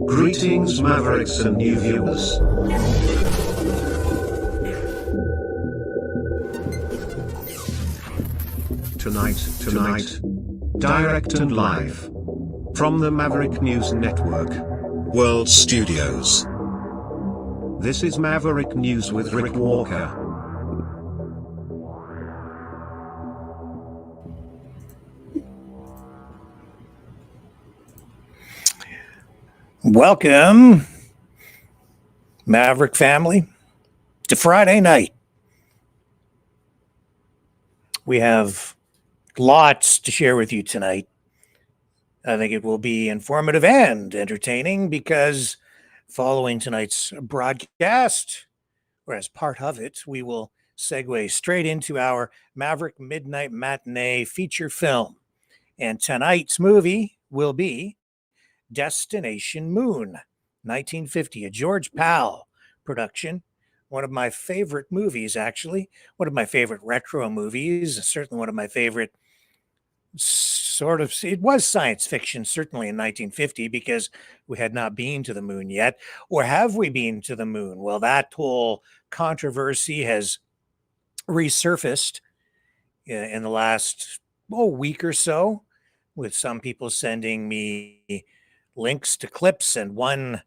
Greetings, Mavericks and new viewers. Tonight, direct and live from the Maverick News Network World Studios. This is Maverick News with Rick Walker. Welcome, Maverick family, to Friday night. We have lots to share with you tonight. I think it will be informative and entertaining because following tonight's broadcast, or as part of it, we will segue straight into our Maverick Midnight Matinee feature film. And tonight's movie will be Destination Moon, 1950, a George Powell production. One of my favorite movies, actually. One of my favorite retro movies. Certainly one of my favorite it was science fiction, certainly in 1950, because we had not been to the moon yet. Or have we been to the moon? Well, that whole controversy has resurfaced in the last week or so, with some people sending me links to clips and one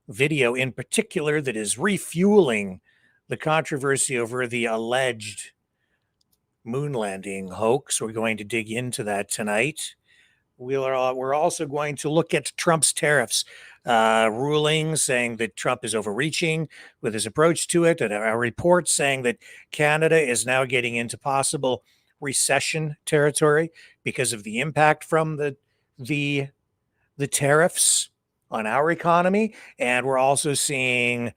video in particular that is refueling the controversy over the alleged moon landing hoax. We're going to dig into that tonight. We're also going to look at Trump's tariffs ruling, saying that Trump is overreaching with his approach to it, and a report saying that Canada is now getting into possible recession territory because of the impact from the tariffs on our economy. And we're also seeing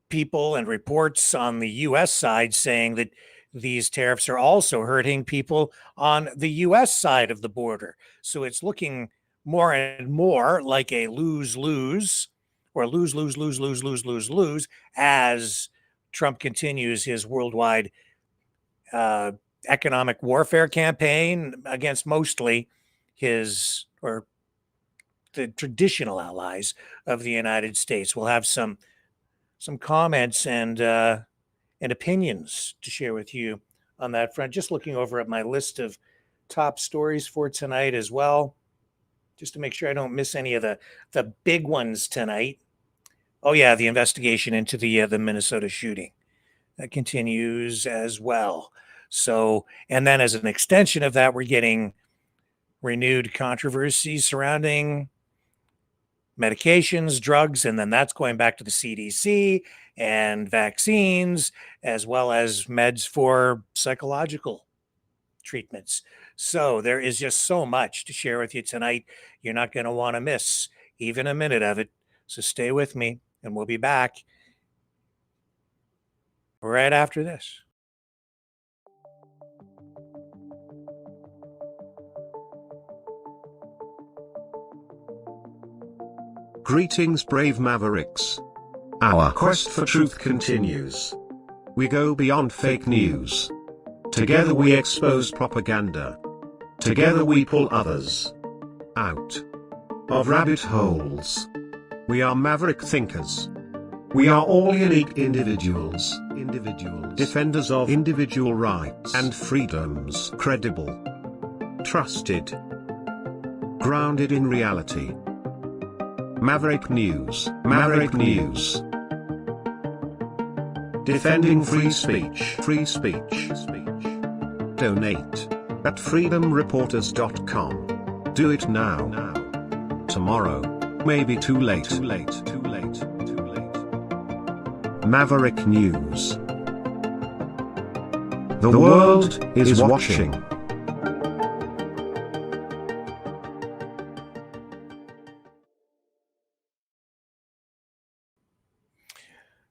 people and reports on the U.S. side saying that these tariffs are also hurting people on the U.S. side of the border. So it's looking more and more like a lose-lose, or lose as Trump continues his worldwide economic warfare campaign against mostly his, or the traditional allies of the United States. We'll have some comments and opinions to share with you on that front. Just looking over at my list of top stories for tonight as well, just to make sure I don't miss any of the big ones tonight. Oh yeah, the investigation into the Minnesota shooting that continues as well. So, and then as an extension of that, we're getting renewed controversy surrounding medications, drugs, and then that's going back to the CDC and vaccines, as well as meds for psychological treatments. So there is just so much to share with you tonight. You're not going to want to miss even a minute of it. So stay with me, and we'll be back right after this. Greetings, brave Mavericks. Our quest for truth continues. We go beyond fake news. Together we expose propaganda. Together we pull others out of rabbit holes. We are Maverick thinkers. We are all unique individuals, defenders of individual rights and freedoms, credible, trusted, grounded in reality. Maverick News. Defending free speech. Donate at freedomreporters.com. Do it now. Tomorrow may be too late. Maverick News. The world is watching.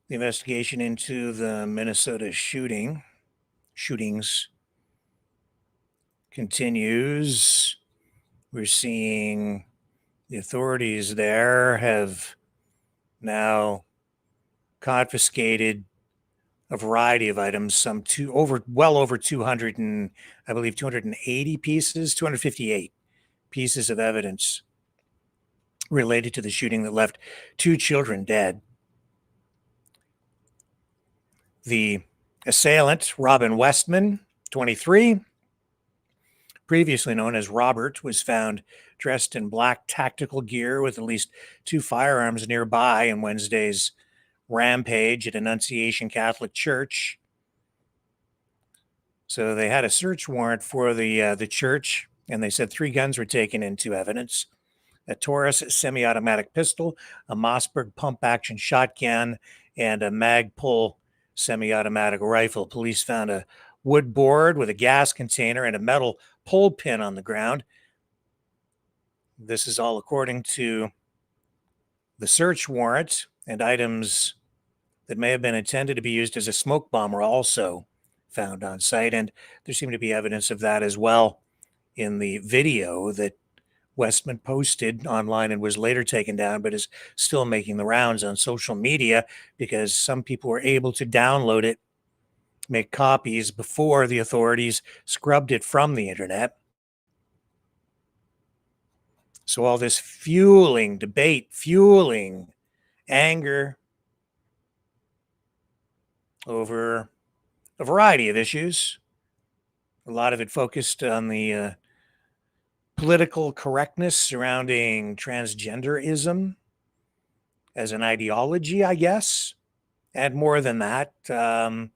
The investigation into the Minnesota shootings continues. We're seeing the authorities there have now confiscated a variety of items, well over 200 and I believe 280 pieces, 258 pieces of evidence related to the shooting that left 2 children dead. The assailant, Robin Westman, 23, previously known as Robert, was found dressed in black tactical gear with at least 2 firearms nearby in Wednesday's rampage at Annunciation Catholic Church. So they had a search warrant for the church, and they said 3 guns were taken into evidence: a Taurus semi-automatic pistol, a Mossberg pump-action shotgun, and a Magpul semi-automatic rifle. Police found a wood board with a gas container and a metal pole pin on the ground. This is all according to the search warrant, and items that may have been intended to be used as a smoke bomb were also found on site, and there seemed to be evidence of that as well in the video that Westman posted online and was later taken down, but is still making the rounds on social media because some people were able to download it, make copies before the authorities scrubbed it from the internet. So all this fueling debate, fueling anger over a variety of issues, a lot of it focused on the political correctness surrounding transgenderism as an ideology, I guess. And more than that, the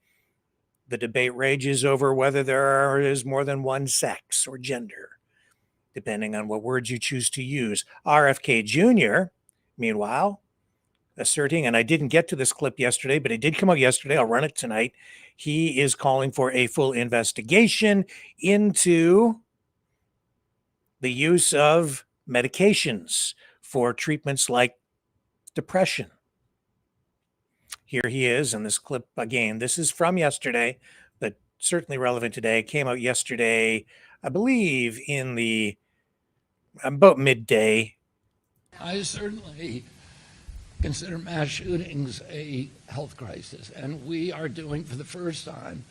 debate rages over whether there is more than one sex or gender, depending on what words you choose to use. RFK Jr., meanwhile, asserting, and I didn't get to this clip yesterday, but it did come out yesterday. I'll run it tonight. He is calling for a full investigation into the use of medications for treatments like depression. Here he is in this clip again. This is from yesterday, but certainly relevant today. It came out yesterday, I believe, in the about midday. I certainly consider mass shootings a health crisis, and we are doing for the first time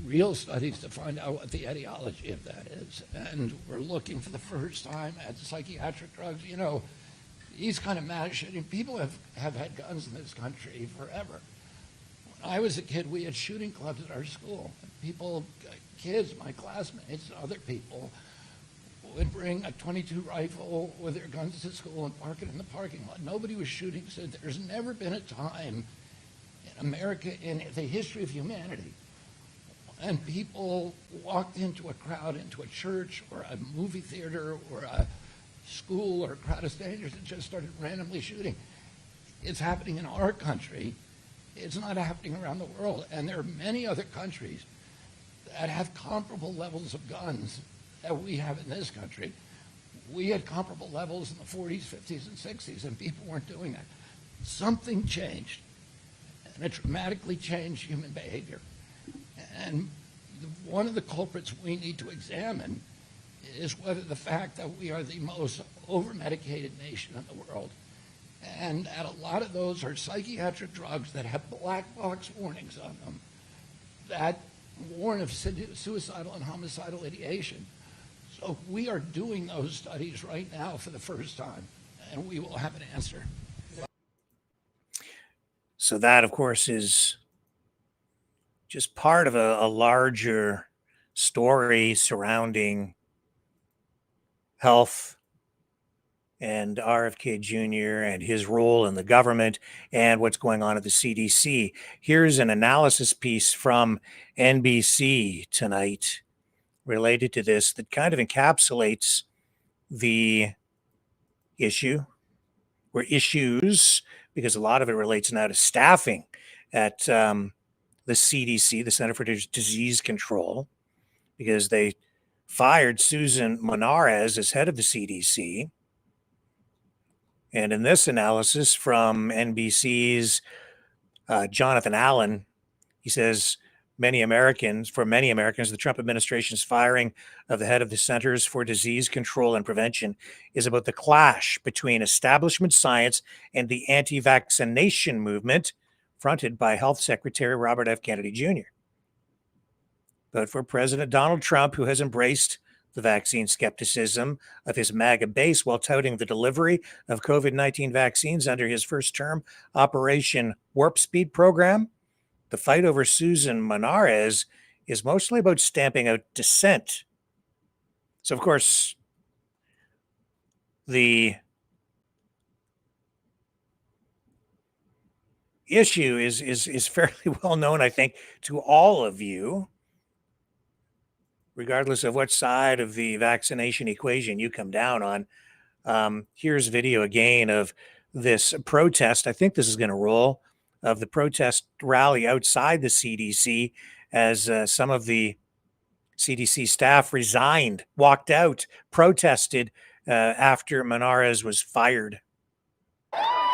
real studies to find out what the etiology of that is. And we're looking for the first time at psychiatric drugs. You know, these kind of mass shooting, people have had guns in this country forever. When I was a kid, we had shooting clubs at our school. People, kids, my classmates, other people, would bring a .22 rifle with their guns to school and park it in the parking lot. Nobody was shooting. So there's never been a time in America, in the history of humanity, and people walked into a crowd, into a church or a movie theater or a school or a crowd of strangers and just started randomly shooting. It's happening in our country. It's not happening around the world. And there are many other countries that have comparable levels of guns that we have in this country. We had comparable levels in the 40s, 50s, and 60s, and people weren't doing that. Something changed, and it dramatically changed human behavior. And one of the culprits we need to examine is whether the fact that we are the most over-medicated nation in the world, and that a lot of those are psychiatric drugs that have black box warnings on them that warn of suicidal and homicidal ideation. So we are doing those studies right now for the first time, and we will have an answer. So that, of course, is just part of a larger story surrounding health and RFK Jr. and his role in the government and what's going on at the CDC. Here's an analysis piece from NBC tonight related to this that kind of encapsulates the issue, or issues, because a lot of it relates now to staffing at the CDC, the Center for Disease Control, because they fired Susan Monarez as head of the CDC. And in this analysis from NBC's Jonathan Allen, he says, for many Americans, the Trump administration's firing of the head of the Centers for Disease Control and Prevention is about the clash between establishment science and the anti-vaccination movement fronted by Health Secretary Robert F. Kennedy Jr. But for President Donald Trump, who has embraced the vaccine skepticism of his MAGA base while touting the delivery of COVID-19 vaccines under his first term Operation Warp Speed program. The fight over Susan Monares is mostly about stamping out dissent. So, of course, the issue is fairly well known, I think, to all of you, regardless of what side of the vaccination equation you come down on. Here's video again of this protest. I think this is going to roll, of the protest rally outside the CDC as some of the CDC staff resigned, walked out, protested after Monares was fired.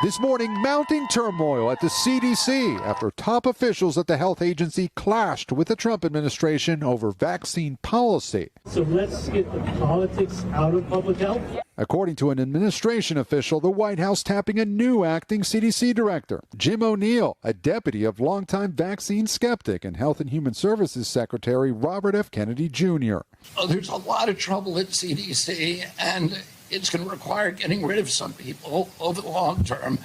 This morning, mounting turmoil at the CDC after top officials at the health agency clashed with the Trump administration over vaccine policy. So let's get the politics out of public health. According to an administration official, the White House tapping a new acting CDC director, Jim O'Neill, a deputy of longtime vaccine skeptic and Health and Human Services Secretary Robert F. Kennedy Jr. There's a lot of trouble at CDC, and it's going to require getting rid of some people over the long term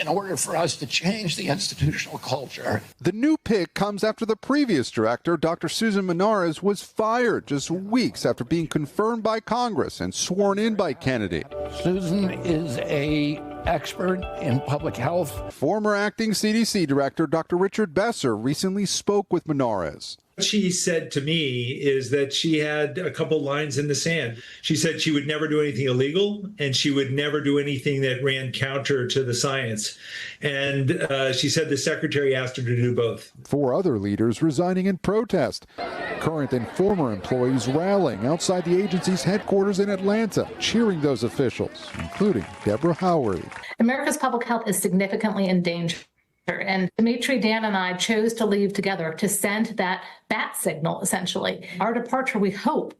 in order for us to change the institutional culture. The new pick comes after the previous director, Dr. Susan Monares, was fired just weeks after being confirmed by Congress and sworn in by Kennedy. Susan is an expert in public health. Former acting CDC director Dr. Richard Besser recently spoke with Monares. What she said to me is that she had a couple lines in the sand. She said she would never do anything illegal, and she would never do anything that ran counter to the science. And she said the secretary asked her to do both. 4 other leaders resigning in protest. Current and former employees rallying outside the agency's headquarters in Atlanta, cheering those officials, including Deborah Howery. America's public health is significantly in danger. And Dimitri, Dan, and I chose to leave together to send that bat signal, essentially. Our departure, we hope,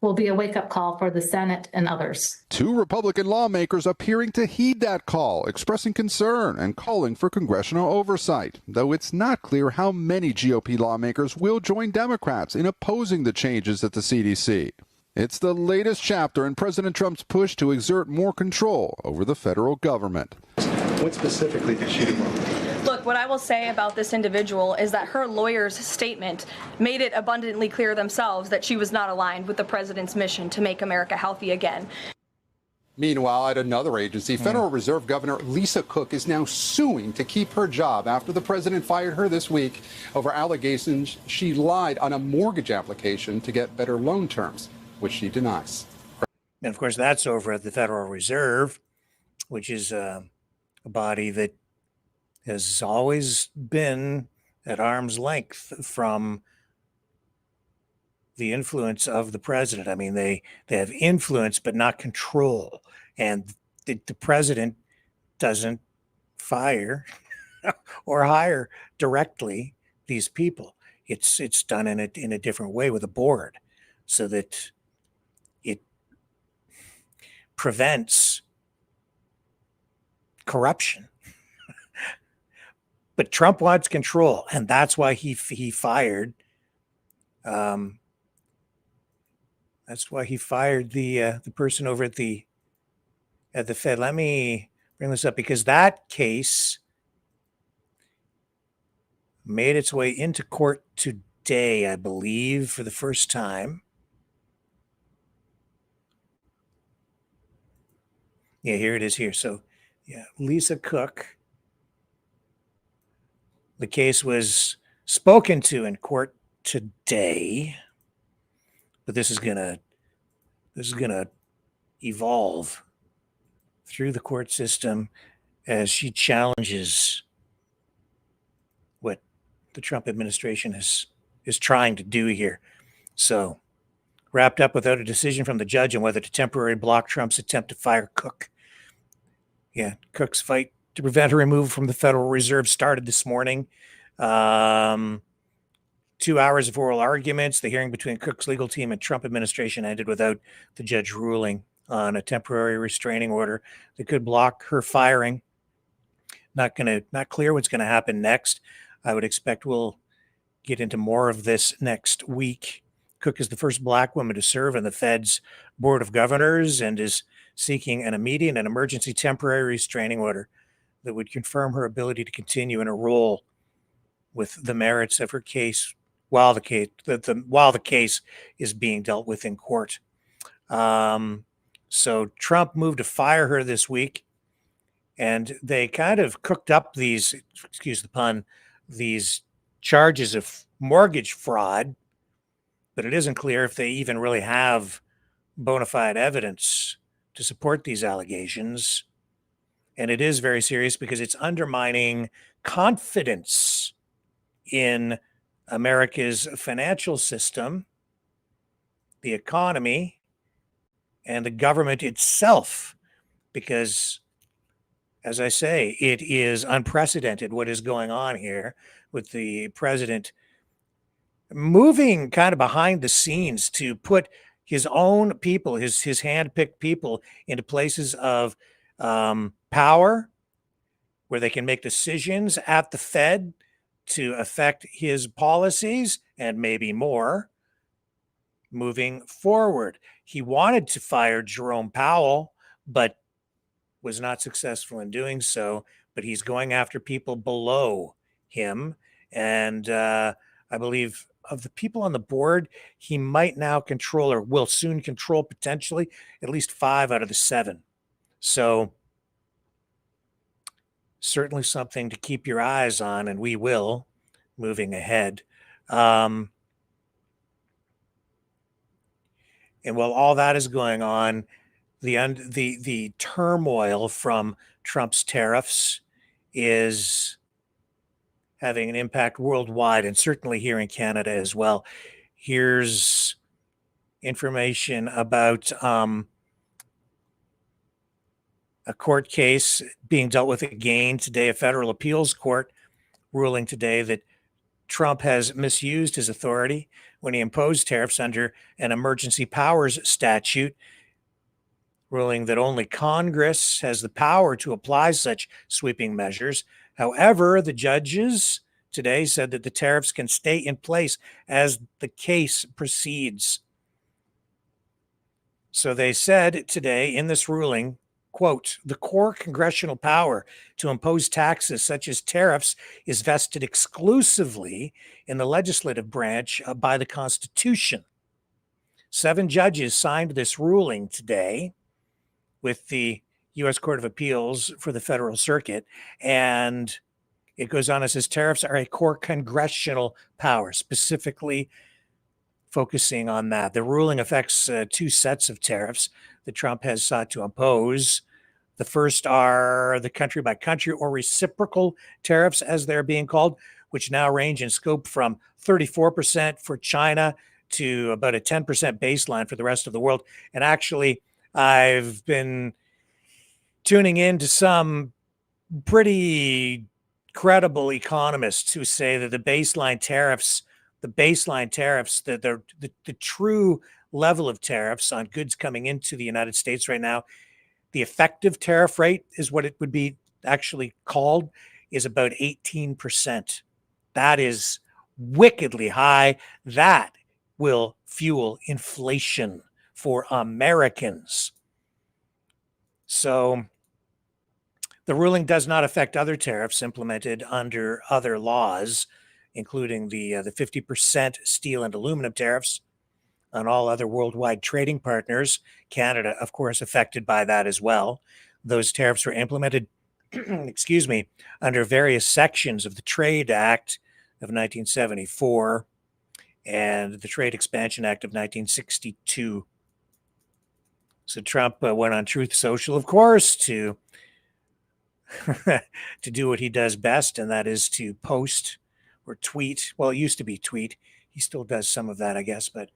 will be a wake-up call for the Senate and others. 2 Republican lawmakers appearing to heed that call, expressing concern and calling for congressional oversight, though it's not clear how many GOP lawmakers will join Democrats in opposing the changes at the CDC. It's the latest chapter in President Trump's push to exert more control over the federal government. What specifically did she do wrong? Look, what I will say about this individual is that her lawyer's statement made it abundantly clear themselves that she was not aligned with the president's mission to make America healthy again. Meanwhile, at another agency, Federal Reserve Governor Lisa Cook is now suing to keep her job after the president fired her this week over allegations she lied on a mortgage application to get better loan terms, which she denies. And of course, that's over at the Federal Reserve, which is a body that has always been at arm's length from the influence of the president. I mean, they have influence, but not control. And the president doesn't fire or hire directly these people. It's done in a different way with a board, so that it prevents corruption. But Trump wants control, and that's why he fired. That's why he fired the person over at the Fed. Let me bring this up because that case made its way into court today, I believe, for the first time. Yeah, here it is here. So, yeah, Lisa Cook. The case was spoken to in court today, but this is gonna evolve through the court system as she challenges what the Trump administration is trying to do here. So, wrapped up without a decision from the judge on whether to temporarily block Trump's attempt to fire Cook. Yeah, Cook's fight to prevent her removal from the Federal Reserve started this morning. 2 hours of oral arguments. The hearing between Cook's legal team and Trump administration ended without the judge ruling on a temporary restraining order that could block her firing. Not clear what's going to happen next. I would expect we'll get into more of this next week Cook is the first Black woman to serve on the Fed's Board of Governors and is seeking an immediate and emergency temporary restraining order that would confirm her ability to continue in her role with the merits of her case while the case is being dealt with in court. So Trump moved to fire her this week, and they kind of cooked up these, excuse the pun, these charges of mortgage fraud, but it isn't clear if they even really have bona fide evidence to support these allegations. And it is very serious because it's undermining confidence in America's financial system, the economy, and the government itself. Because, as I say, it is unprecedented what is going on here with the president moving kind of behind the scenes to put his own people, his hand-picked people, into places of power where they can make decisions at the Fed to affect his policies and maybe more moving forward. He wanted to fire Jerome Powell, but was not successful in doing so. But he's going after people below him. And I believe of the people on the board, he might now control, or will soon control potentially, at least 5 out of the 7. So certainly something to keep your eyes on, and we will moving ahead. And while all that is going on, the turmoil from Trump's tariffs is having an impact worldwide, and certainly here in Canada as well. Here's information about a court case being dealt with again today, a federal appeals court ruling today that Trump has misused his authority when he imposed tariffs under an emergency powers statute, ruling that only Congress has the power to apply such sweeping measures. However, the judges today said that the tariffs can stay in place as the case proceeds. So they said today in this ruling, quote, the core congressional power to impose taxes such as tariffs is vested exclusively in the legislative branch by the Constitution. 7 judges signed this ruling today with the U.S. Court of Appeals for the Federal Circuit. And it goes on, it says tariffs are a core congressional power, specifically focusing on that. The ruling affects 2 sets of tariffs that Trump has sought to impose. The first are the country by country or reciprocal tariffs, as they're being called, which now range in scope from 34% for China to about a 10% baseline for the rest of the world. And actually, I've been tuning in to some pretty credible economists who say that the baseline tariffs, the true level of tariffs on goods coming into the United States right now, the effective tariff rate is what it would be actually called, is about 18%. That is wickedly high. That will fuel inflation for Americans. So the ruling does not affect other tariffs implemented under other laws, including the 50% steel and aluminum tariffs on all other worldwide trading partners. Canada, of course, affected by that as well. Those tariffs were implemented, excuse me, under various sections of the Trade Act of 1974 and the Trade Expansion Act of 1962. So Trump went on Truth Social, of course, to do what he does best, and that is to post or tweet. Well, it used to be tweet. He still does some of that, I guess, but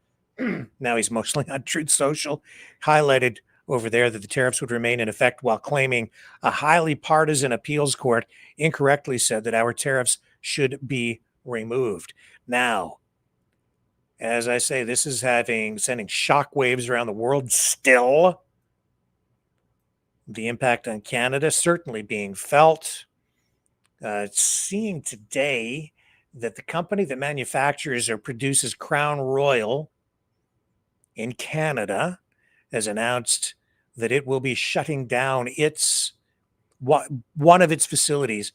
now he's mostly on Truth Social, highlighted over there that the tariffs would remain in effect while claiming a highly partisan appeals court incorrectly said that our tariffs should be removed. Now, as I say, this is sending shockwaves around the world still. The impact on Canada certainly being felt. Seeing today that the company that manufactures or produces Crown Royal in Canada has announced that it will be shutting down one of its facilities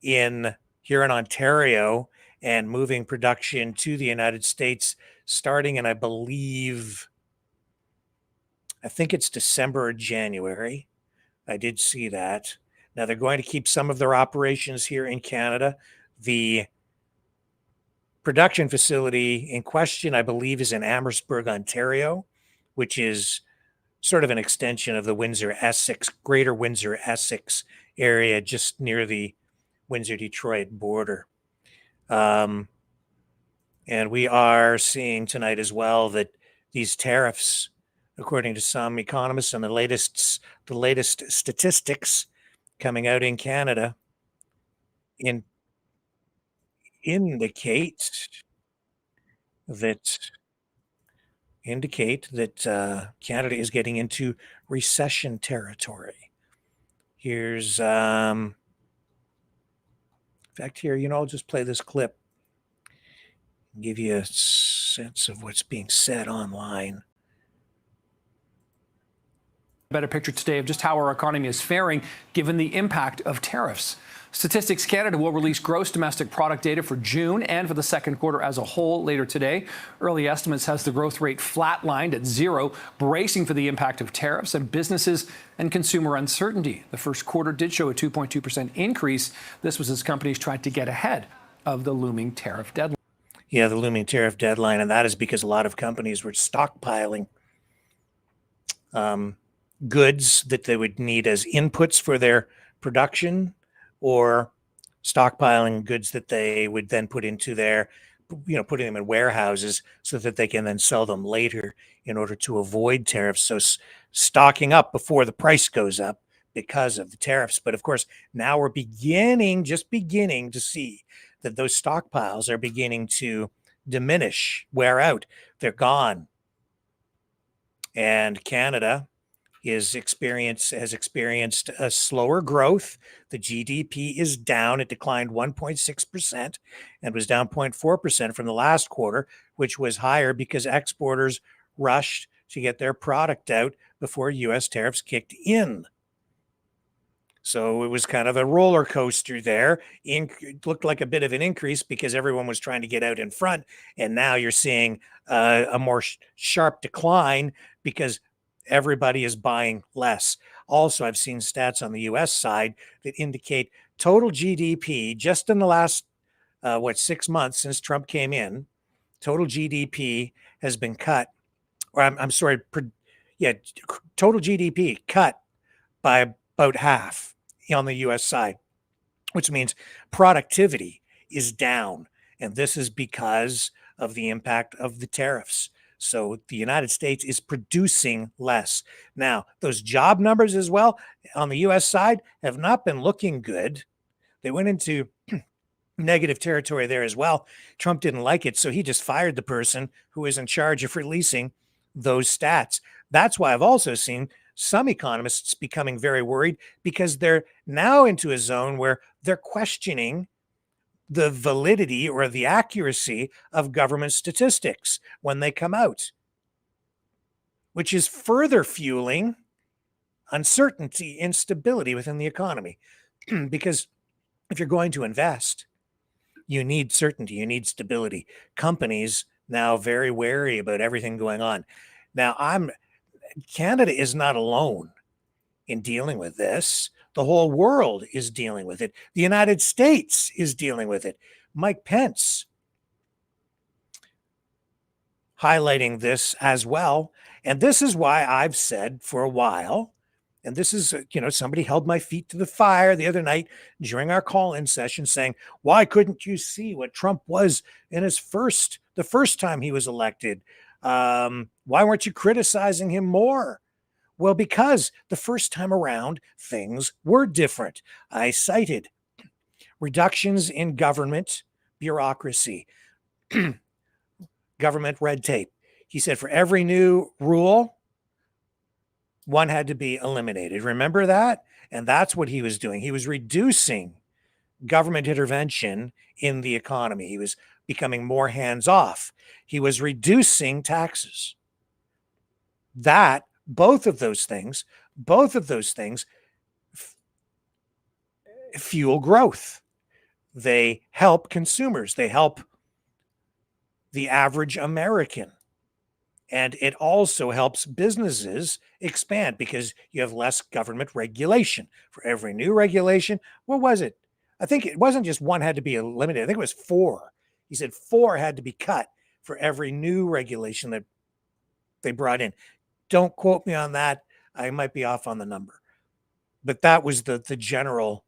here in Ontario and moving production to the United States starting in, I think it's December or January. I did see that. Now they're going to keep some of their operations here in Canada. The production facility in question, I believe, is in Amherstburg, Ontario, which is sort of an extension of the greater Windsor, Essex area, just near the Windsor-Detroit border. And we are seeing tonight as well that these tariffs, according to some economists and the latest statistics coming out in Canada, indicate that Canada is getting into recession territory. Here's in fact here, I'll just play this clip, give you a sense of what's being said online. Better picture today of just how our economy is faring given the impact of tariffs. Statistics Canada will release gross domestic product data for June and for the second quarter as a whole later today. Early estimates has the growth rate flatlined at 0, bracing for the impact of tariffs and businesses and consumer uncertainty. The first quarter did show a 2.2% increase. This was as companies tried to get ahead of the looming tariff deadline. Yeah, the looming tariff deadline, and that is because a lot of companies were stockpiling goods that they would need as inputs for their production, or stockpiling goods that they would then put into putting them in warehouses so that they can then sell them later in order to avoid tariffs. So stocking up before the price goes up because of the tariffs. But of course, now we're just beginning to see that those stockpiles are beginning to diminish, wear out. They're gone. And Canada has experienced a slower growth. The GDP is down. It declined 1.6% and was down 0.4% from the last quarter, which was higher because exporters rushed to get their product out before U.S. tariffs kicked in. So it was kind of a roller coaster there. It looked like a bit of an increase because everyone was trying to get out in front. And now you're seeing a more sharp decline because everybody is buying less. Also, I've seen stats on the U.S. side that indicate total GDP just in the last, 6 months since Trump came in, total GDP has been cut, or total GDP cut by about half on the U.S. side, which means productivity is down. And this is because of the impact of the tariffs. So the United States is producing less. Now, those job numbers as well on the U.S. side have not been looking good. They went into negative territory there as well. Trump didn't like it, so he just fired the person who is in charge of releasing those stats. That's why I've also seen some economists becoming very worried because they're now into a zone where they're questioning the validity or the accuracy of government statistics when they come out, which is further fueling uncertainty, instability within the economy. Because if you're going to invest, you need certainty, you need stability. Companies now very wary about everything going on. Now, Canada is not alone in dealing with this. The whole world is dealing with it. The United States is dealing with it. Mike Pence highlighting this as well. And this is why I've said for a while, and this is, somebody held my feet to the fire the other night during our call-in session saying, why couldn't you see what Trump was in the first time he was elected? Why weren't you criticizing him more? Well, because the first time around, things were different. I cited reductions in government bureaucracy, government red tape. He said for every new rule, one had to be eliminated. Remember that? And that's what he was doing. He was reducing government intervention in the economy. He was becoming more hands-off. He was reducing taxes. both of those things fuel growth. They help consumers. They help the average American. And it also helps businesses expand because you have less government regulation. For every new regulation, what was it? I think it wasn't just one had to be eliminated. I think it was 4. He said 4 had to be cut for every new regulation that they brought in. Don't quote me on that. I might be off on the number. But that was the general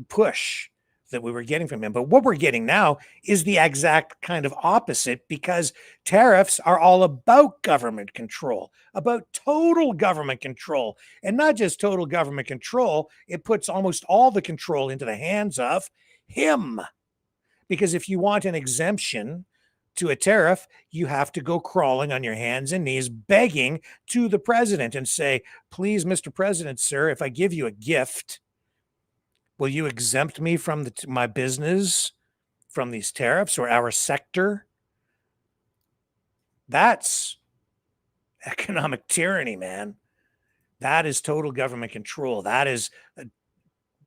push that we were getting from him. But what we're getting now is the exact kind of opposite, because tariffs are all about government control, about total government control. And not just total government control, it puts almost all the control into the hands of him. Because if you want an exemption to a tariff, you have to go crawling on your hands and knees, begging to the president and say, please, Mr. President, sir, if I give you a gift, will you exempt me from my business from these tariffs or our sector? That's economic tyranny, man. That is total government control. That is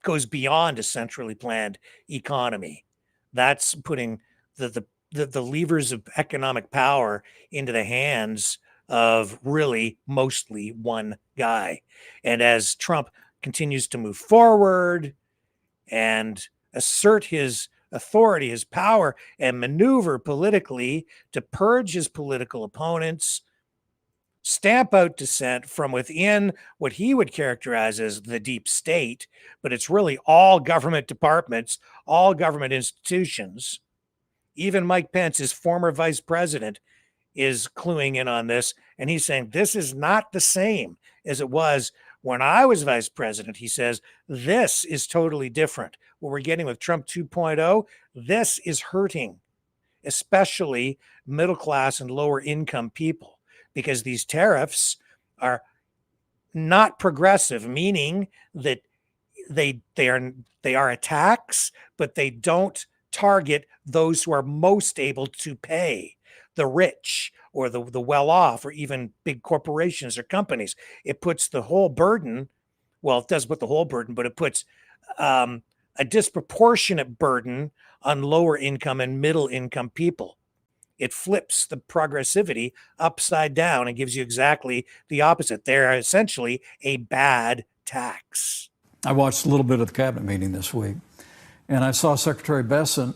goes beyond a centrally planned economy. That's putting the levers of economic power into the hands of really mostly one guy. And as Trump continues to move forward and assert his authority, his power, and maneuver politically to purge his political opponents, stamp out dissent from within what he would characterize as the deep state, but it's really all government departments, all government institutions. Even Mike Pence, his former vice president, is cluing in on this, and he's saying this is not the same as it was when I was vice president. He says this is totally different. What we're getting with Trump 2.0, this is hurting, especially middle class and lower income people, because these tariffs are not progressive, meaning that they are a tax, but they don't target those who are most able to pay, the rich or the well-off, or even big corporations or companies. It puts the whole burden, well, it does put the whole burden, but it puts a disproportionate burden on lower income and middle income people. It flips the progressivity upside down and gives you exactly the opposite. They're essentially a bad tax. I watched a little bit of the cabinet meeting this week, and I saw Secretary Bessent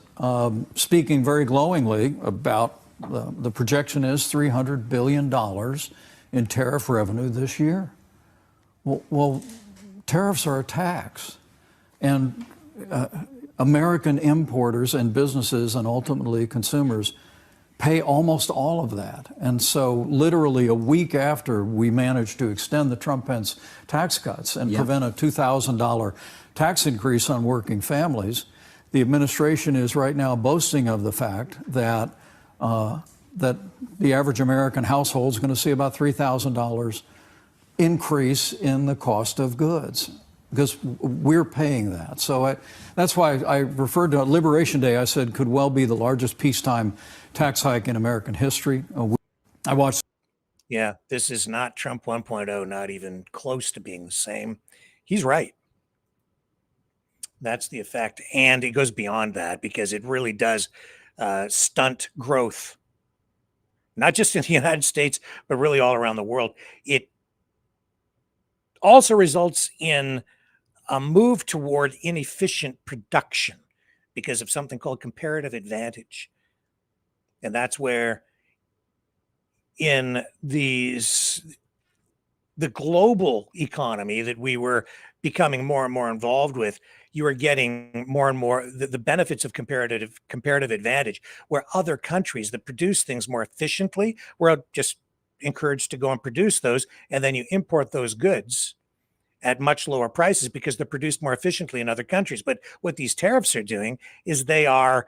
speaking very glowingly about the projection is $300 billion in tariff revenue this year. Well, tariffs are a tax, and American importers and businesses and ultimately consumers pay almost all of that. And so literally a week after we managed to extend the Trump-Pence tax cuts and prevent a $2,000 tax increase on working families, the administration is right now boasting of the fact that that the average American household is going to see about $3,000 increase in the cost of goods, because we're paying that. So that's why I referred to Liberation Day. I said could well be the largest peacetime tax hike in American history. I watched. Yeah, this is not Trump 1.0, not even close to being the same. He's right. That's the effect. And it goes beyond that, because it really does stunt growth, not just in the United States, but really all around the world. It also results in a move toward inefficient production because of something called comparative advantage. And that's where in the global economy that we were becoming more and more involved with, you are getting more and more the benefits of comparative advantage, where other countries that produce things more efficiently were just encouraged to go and produce those, and then you import those goods at much lower prices because they're produced more efficiently in other countries. But what these tariffs are doing is they are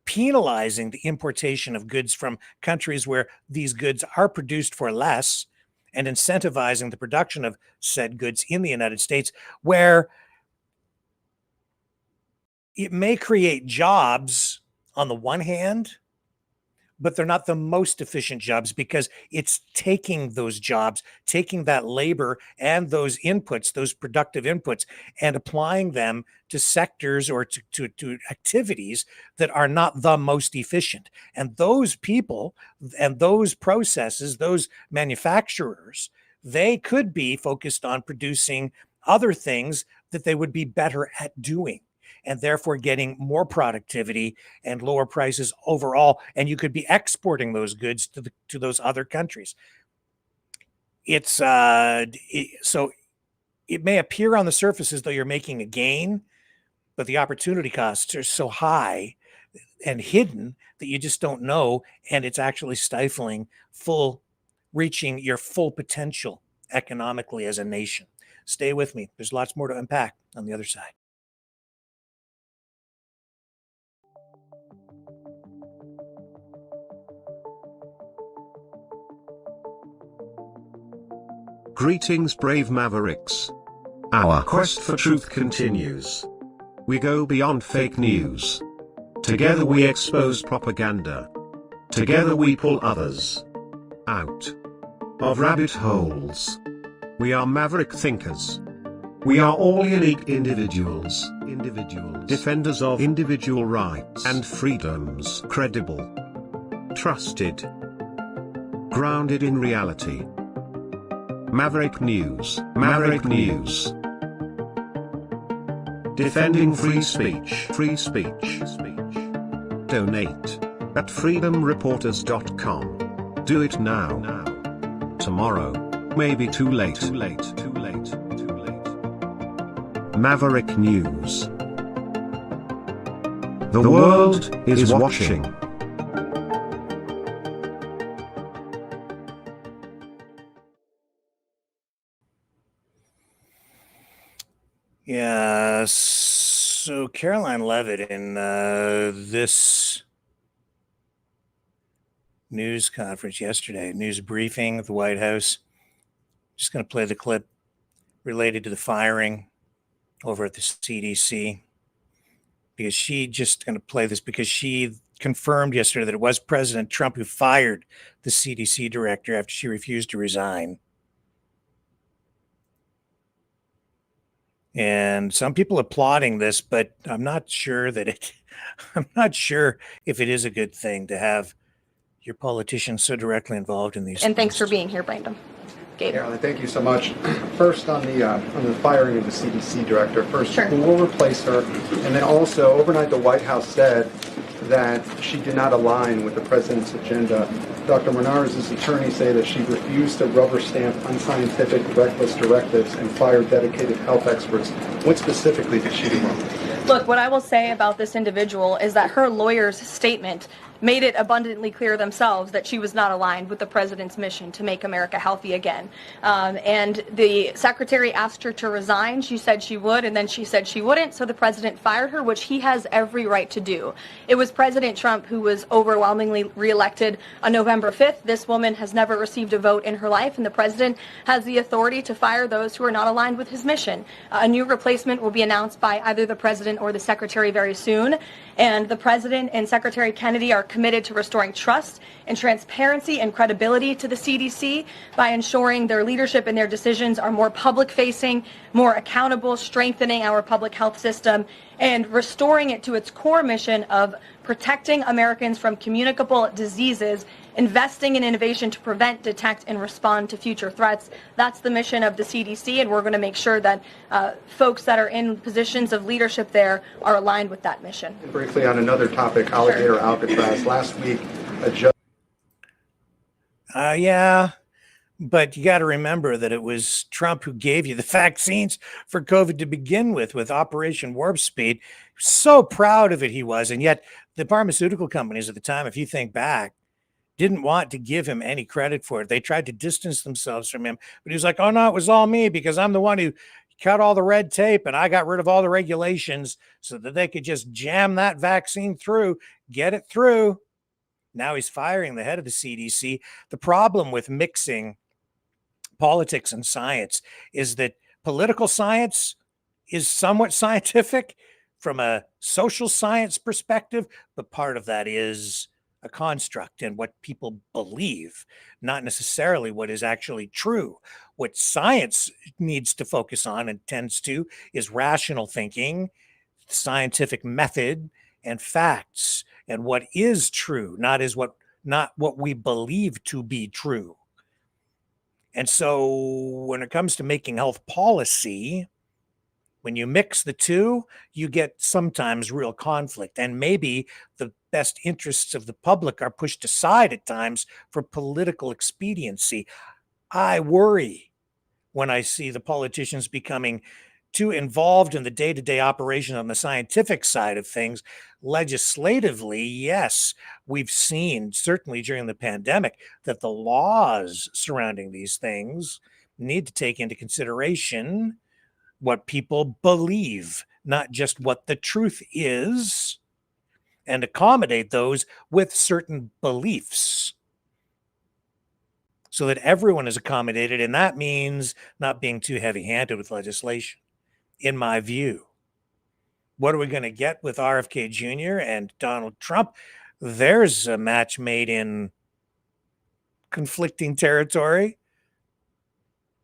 penalizing the importation of goods from countries where these goods are produced for less, and incentivizing the production of said goods in the United States, where it may create jobs on the one hand, but they're not the most efficient jobs because it's taking those jobs, taking that labor and those inputs, those productive inputs, and applying them to sectors or to activities that are not the most efficient. And those people and those processes, those manufacturers, they could be focused on producing other things that they would be better at doing, and therefore getting more productivity and lower prices overall. And you could be exporting those goods to those other countries. So it may appear on the surface as though you're making a gain, but the opportunity costs are so high and hidden that you just don't know, and it's actually stifling reaching your full potential economically as a nation. Stay with me. There's lots more to unpack on the other side. Greetings, brave Mavericks. Our quest for truth continues. We go beyond fake news. Together we expose propaganda. Together we pull others out of rabbit holes. We are maverick thinkers. We are all unique individuals, defenders of individual rights and freedoms, credible, trusted, grounded in reality. Maverick News, Maverick News. Defending free speech, Donate at freedomreporters.com. Do it now. Tomorrow may be too late. Maverick News. The world is watching. Yeah, so Caroline Leavitt in this news conference yesterday, news briefing at the White House, just going to play the clip related to the firing over at the CDC, because she confirmed yesterday that it was President Trump who fired the CDC director after she refused to resign. And some people applauding this, but I'm not sure if it is a good thing to have your politicians so directly involved in these. And thanks for being here, Brandon. Caroline, thank you so much. First, on the firing of the CDC director, Sure. Who will replace her? And then also, overnight, the White House said that she did not align with the president's agenda. Dr. Menard's attorneys say that she refused to rubber stamp unscientific, reckless directives and fired dedicated health experts. What specifically did she do wrong? Look, what I will say about this individual is that her lawyer's statement made it abundantly clear themselves that she was not aligned with the president's mission to make America healthy again. And the secretary asked her to resign. She said she would, and then she said she wouldn't, so the president fired her, which he has every right to do. It was President Trump who was overwhelmingly reelected on November 5th. This woman has never received a vote in her life, and the president has the authority to fire those who are not aligned with his mission. A new replacement will be announced by either the president or the secretary very soon, and the president and Secretary Kennedy are committed to restoring trust and transparency and credibility to the CDC by ensuring their leadership and their decisions are more public-facing, more accountable, strengthening our public health system, and restoring it to its core mission of protecting Americans from communicable diseases, investing in innovation to prevent, detect, and respond to future threats. That's the mission of the CDC, and we're going to make sure that folks that are in positions of leadership there are aligned with that mission. And briefly on another topic, alligator Alcatraz. Last week, a judge... Yeah, but you got to remember that it was Trump who gave you the vaccines for COVID to begin with Operation Warp Speed. So proud of it he was, and yet the pharmaceutical companies at the time, if you think back, didn't want to give him any credit for it. They tried to distance themselves from him, but he was like, oh no, it was all me because I'm the one who cut all the red tape and I got rid of all the regulations so that they could just jam that vaccine through, get it through. Now he's firing the head of the CDC. The problem with mixing politics and science is that political science is somewhat scientific from a social science perspective, but part of that is a construct and what people believe, not necessarily what is actually true. What science needs to focus on and tends to is rational thinking, scientific method, and facts, and what is true, not what we believe to be true. And so when it comes to making health policy, when you mix the two, you get sometimes real conflict, and maybe the best interests of the public are pushed aside at times for political expediency. I worry when I see the politicians becoming too involved in the day-to-day operation on the scientific side of things. Legislatively, yes, we've seen, certainly during the pandemic, that the laws surrounding these things need to take into consideration what people believe, not just what the truth is, and accommodate those with certain beliefs so that everyone is accommodated. And that means not being too heavy-handed with legislation, in my view. What are we going to get with RFK Jr. and Donald Trump? There's a match made in conflicting territory.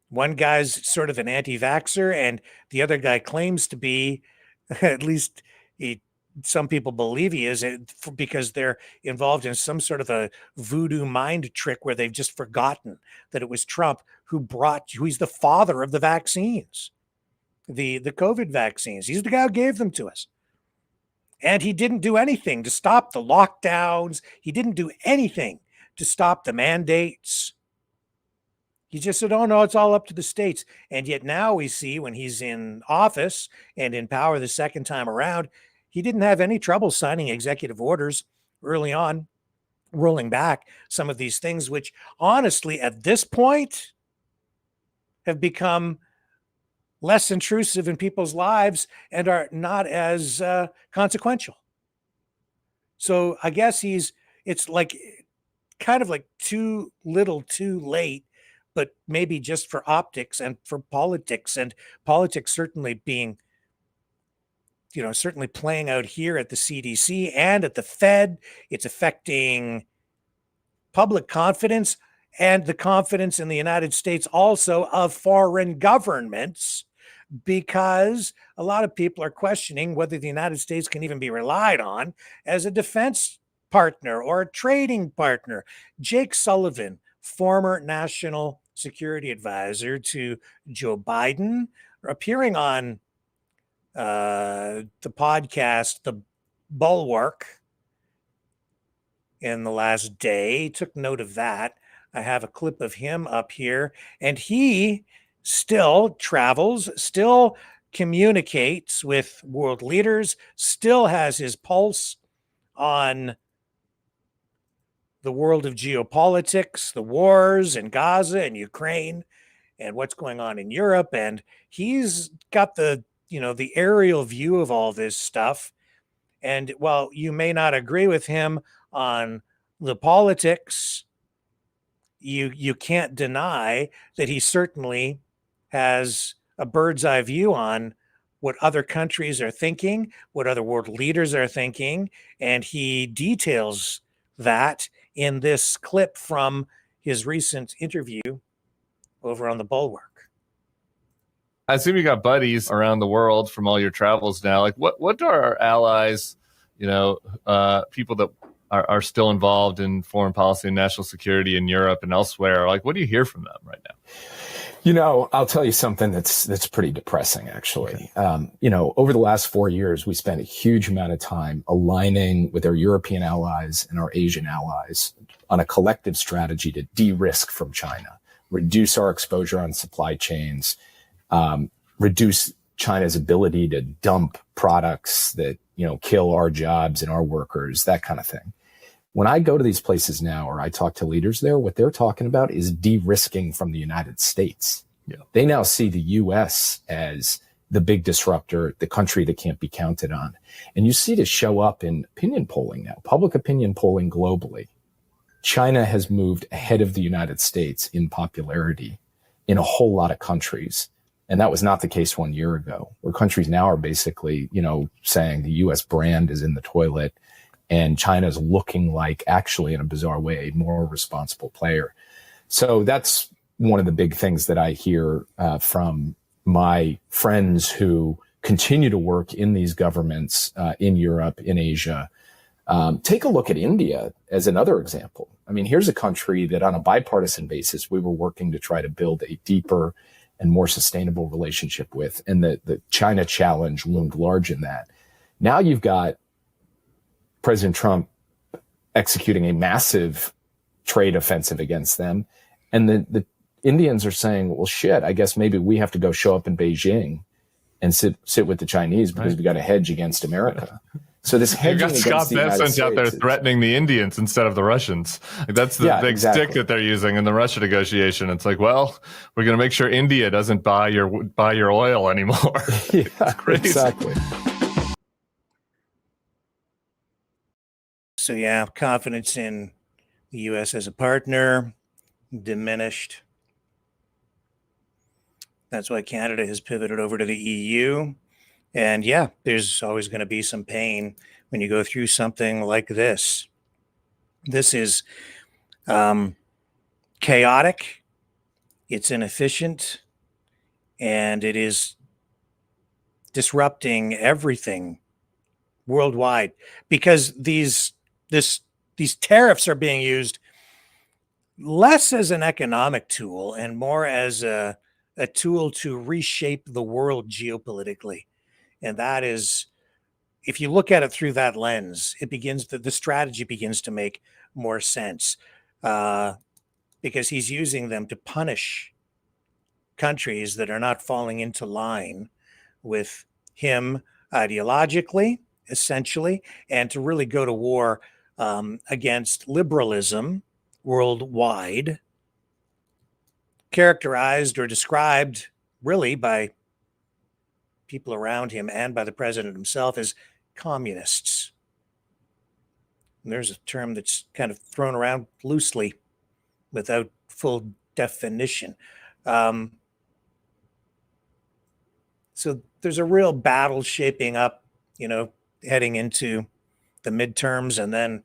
One guy's sort of an anti-vaxxer, and the other guy claims to be, at least some people believe he is, because they're involved in some sort of a voodoo mind trick where they've just forgotten that it was Trump who's the father of the vaccines, the COVID vaccines. He's the guy who gave them to us. And he didn't do anything to stop the lockdowns. He didn't do anything to stop the mandates. He just said, oh, no, it's all up to the states. And yet now we see when he's in office and in power the second time around, he didn't have any trouble signing executive orders early on, rolling back some of these things, which honestly, at this point, have become less intrusive in people's lives and are not as consequential. So I guess it's like kind of like too little, too late, but maybe just for optics and for politics, and politics certainly being, certainly playing out here at the CDC and at the Fed. It's affecting public confidence and the confidence in the United States also of foreign governments, because a lot of people are questioning whether the United States can even be relied on as a defense partner or a trading partner. Jake Sullivan, former national security advisor to Joe Biden, appearing on the podcast, The Bulwark, in the last day, took note of that. I have a clip of him up here, and he still travels, still communicates with world leaders, still has his pulse on the world of geopolitics, the wars in Gaza and Ukraine, and what's going on in Europe. And he's got the aerial view of all this stuff. And while you may not agree with him on the politics, you can't deny that he certainly has a bird's eye view on what other countries are thinking, what other world leaders are thinking. And he details that in this clip from his recent interview over on the Bulwark. I assume you got buddies around the world from all your travels now. Like, what are our allies, people that are still involved in foreign policy and national security in Europe and elsewhere? Like, what do you hear from them right now? I'll tell you something that's pretty depressing, actually. Okay. Over the last 4 years, we spent a huge amount of time aligning with our European allies and our Asian allies on a collective strategy to de-risk from China, reduce our exposure on supply chains, reduce China's ability to dump products that, kill our jobs and our workers, that kind of thing. When I go to these places now, or I talk to leaders there, what they're talking about is de-risking from the United States. Yeah. They now see the U.S. as the big disruptor, the country that can't be counted on. And you see this show up in opinion polling now, public opinion polling globally. China has moved ahead of the United States in popularity in a whole lot of countries. And that was not the case 1 year ago, where countries now are basically, saying the U.S. brand is in the toilet. And China's looking like, actually, in a bizarre way, a more responsible player. So that's one of the big things that I hear from my friends who continue to work in these governments in Europe, in Asia. Take a look at India as another example. I mean, here's a country that on a bipartisan basis, we were working to try to build a deeper and more sustainable relationship with. And the China challenge loomed large in that. Now you've got President Trump executing a massive trade offensive against them. And the Indians are saying, well, shit, I guess maybe we have to go show up in Beijing and sit with the Chinese because we got to hedge against America. So this hedging against the United States. You got Scott Bessent out there threatening the Indians instead of the Russians. Like, that's the big stick that they're using in the Russia negotiation. It's like, well, we're going to make sure India doesn't buy your oil anymore. Yeah, it's crazy. Exactly. So yeah, confidence in the U.S. as a partner diminished. That's why Canada has pivoted over to the EU. And yeah, there's always going to be some pain when you go through something like this. This is chaotic, it's inefficient, and it is disrupting everything worldwide because these tariffs are being used less as an economic tool and more as a tool to reshape the world geopolitically. And that is, if you look at it through that lens, the strategy begins to make more sense because he's using them to punish countries that are not falling into line with him ideologically, essentially, and to really go to war against liberalism worldwide, characterized or described really by people around him and by the president himself as communists. And there's a term that's kind of thrown around loosely without full definition. So there's a real battle shaping up, heading into the midterms, and then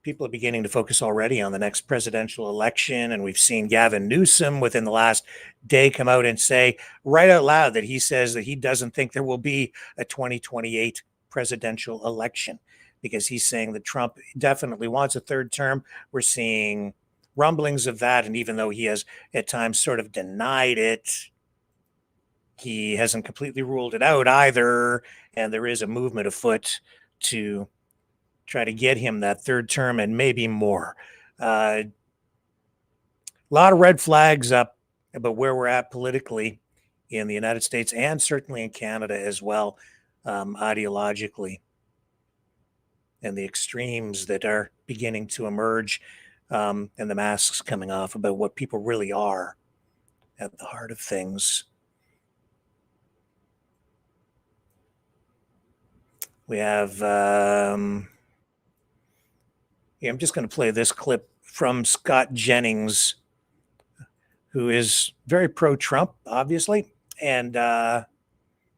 people are beginning to focus already on the next presidential election. And we've seen Gavin Newsom within the last day come out and say right out loud that he says that he doesn't think there will be a 2028 presidential election because he's saying that Trump definitely wants a third term. We're seeing rumblings of that. And even though he has at times sort of denied it, he hasn't completely ruled it out either. And there is a movement afoot to try to get him that third term and maybe more. A lot of red flags up about where we're at politically in the United States and certainly in Canada as well, ideologically, and the extremes that are beginning to emerge and the masks coming off about what people really are at the heart of things. We have, I'm just going to play this clip from Scott Jennings, who is very pro-Trump, obviously. And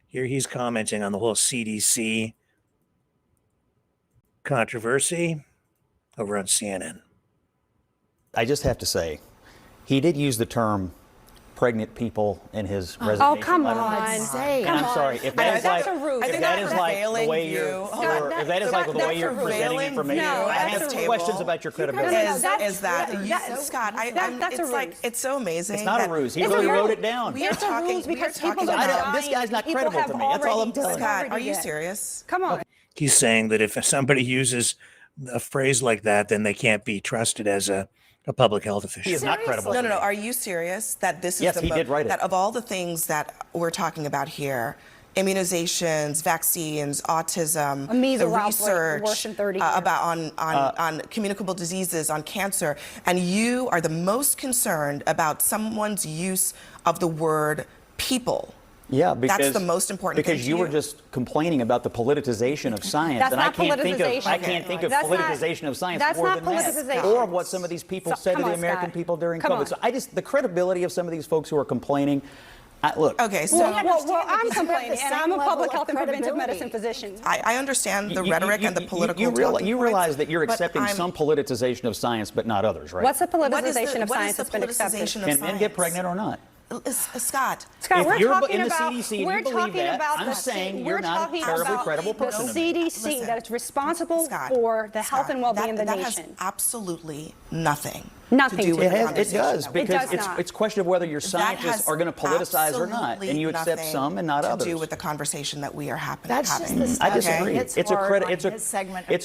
here he's commenting on the whole CDC controversy over on CNN. I just have to say, he did use the term pregnant people in his resignation. Oh, come letter. on. And I'm sorry, if that is like the way you're presenting information, I have questions about your credibility. Scott, it's so amazing. It's not a ruse. He really wrote it down. We are talking because people this guy's not credible to me. That's all I'm telling you. Scott, are you serious? Come on. He's saying that if somebody uses a phrase like that, then they can't be trusted as a public health official. He is not credible. No. Are you serious that this is yes, he did write it. That of all the things that we're talking about here, immunizations, vaccines, autism, the research about on communicable diseases, on cancer, and you are the most concerned about someone's use of the word people. Yeah, because that's the most important thing. Because you were just complaining about the politicization of science, and I can't think of politicization of science more than that, or of what some of these people said to the American people during COVID. So the credibility of some of these folks who are complaining, Look. Okay, so well, I'm complaining, and I'm a public health and preventive medicine physician. I understand the rhetoric and the political. You realize that you're accepting I'm, some politicization of science, but not others, right? What's the politicization of science that's been accepted? Can men get pregnant or not? Scott, if you're in the CDC, you believe that, I'm saying you're not a terribly credible person. The CDC that is responsible for the health and well-being of the nation. That has absolutely nothing. Nothing to do with it does, because it does it's a question of whether your scientists are going to politicize or not, and you accept some and not others. To do with the conversation that we are having. I disagree. It's a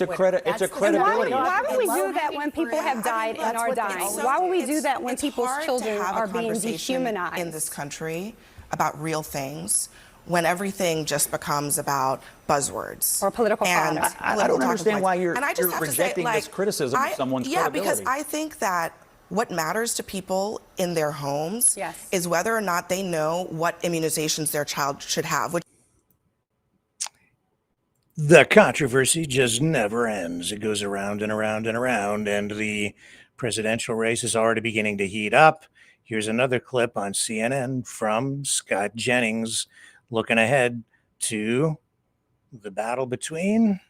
credibility. Why would we do that when people have died and are dying? Why would we do that when people's children are being dehumanized in this country about real things, when everything just becomes about buzzwords or political products? I don't understand why you're rejecting this criticism of someone's credibility. Because I think that what matters to people in their homes is whether or not they know what immunizations their child should have. The controversy just never ends. It goes around and around and around, and the presidential race is already beginning to heat up. Here's another clip on CNN from Scott Jennings looking ahead to the battle between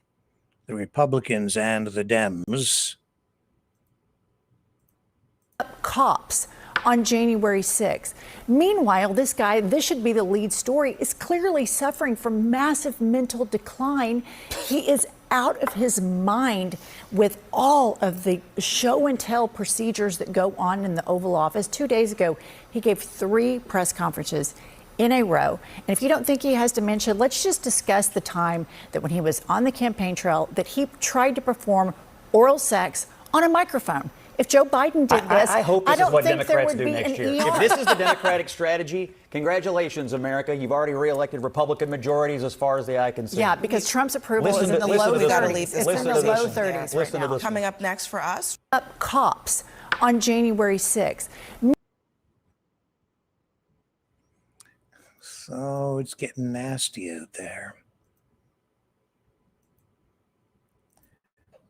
the Republicans and the Dems. Cops on January 6th. Meanwhile, this guy, this should be the lead story, is clearly suffering from massive mental decline. He is out of his mind with all of the show and tell procedures that go on in the Oval Office. 2 days ago, he gave 3 press conferences in a row. And if you don't think he has dementia, let's just discuss the time that when he was on the campaign trail that he tried to perform oral sex on a microphone. If Joe Biden did this, I hope this is what Democrats do next year. ER. If this is the Democratic strategy, congratulations, America. You've already reelected Republican majorities as far as the eye can see. Yeah, because Trump's approval is in the low 30s. It's in the low 30s right now. Coming up next for us. Cops on January 6th. So it's getting nasty out there.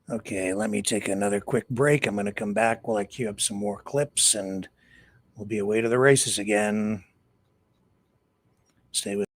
Okay, let me take another quick break. I'm going to come back while I queue up some more clips, and we'll be away to the races again. Stay with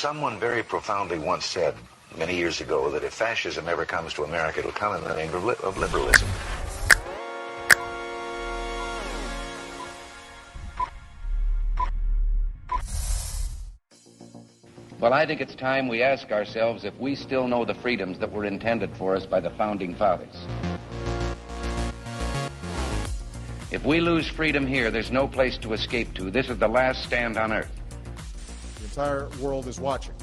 Someone very profoundly once said many years ago that if fascism ever comes to America, it'll come in the name of liberalism. Well, I think it's time we ask ourselves if we still know the freedoms that were intended for us by the Founding Fathers. If we lose freedom here, there's no place to escape to. This is the last stand on earth. The entire world is watching.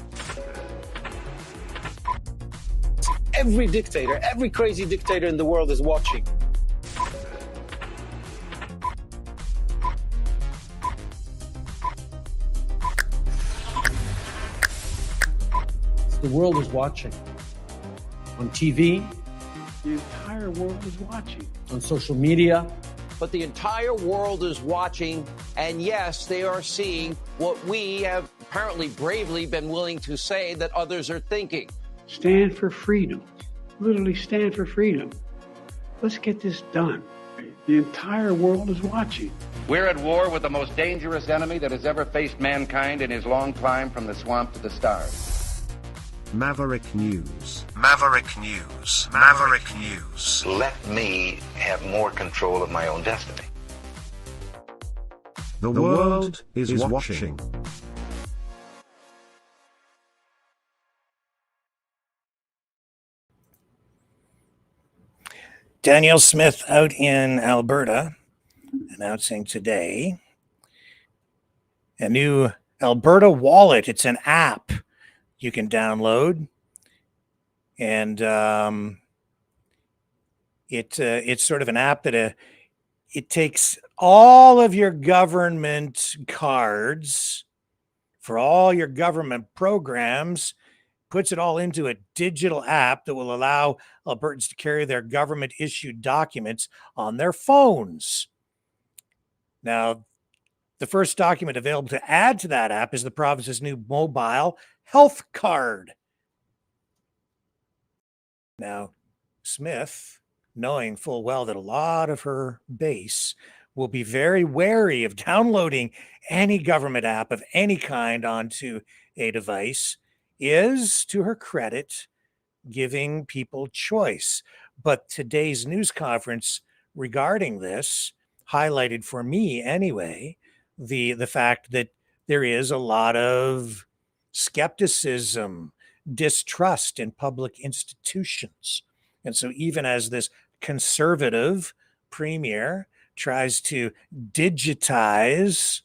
Every dictator, every crazy dictator in the world is watching. The world is watching. On TV, the entire world is watching. On social media. But the entire world is watching, and yes, they are seeing what we have apparently bravely been willing to say that others are thinking. Stand for freedom. Literally stand for freedom. Let's get this done. The entire world is watching. We're at war with the most dangerous enemy that has ever faced mankind in his long climb from the swamp to the stars. Maverick News. Maverick News. Maverick News. Let me have more control of my own destiny. The world is watching. Danielle Smith out in Alberta announcing today a new Alberta wallet. It's an app you can download, and it's sort of an app that it takes all of your government cards for all your government programs, puts it all into a digital app that will allow Albertans to carry their government-issued documents on their phones. Now, the first document available to add to that app is the province's new mobile health card. Now, Smith, knowing full well that a lot of her base will be very wary of downloading any government app of any kind onto a device, is, to her credit, giving people choice. But today's news conference regarding this highlighted, for me anyway, the fact that there is a lot of skepticism, distrust in public institutions. And so even as this conservative premier tries to digitize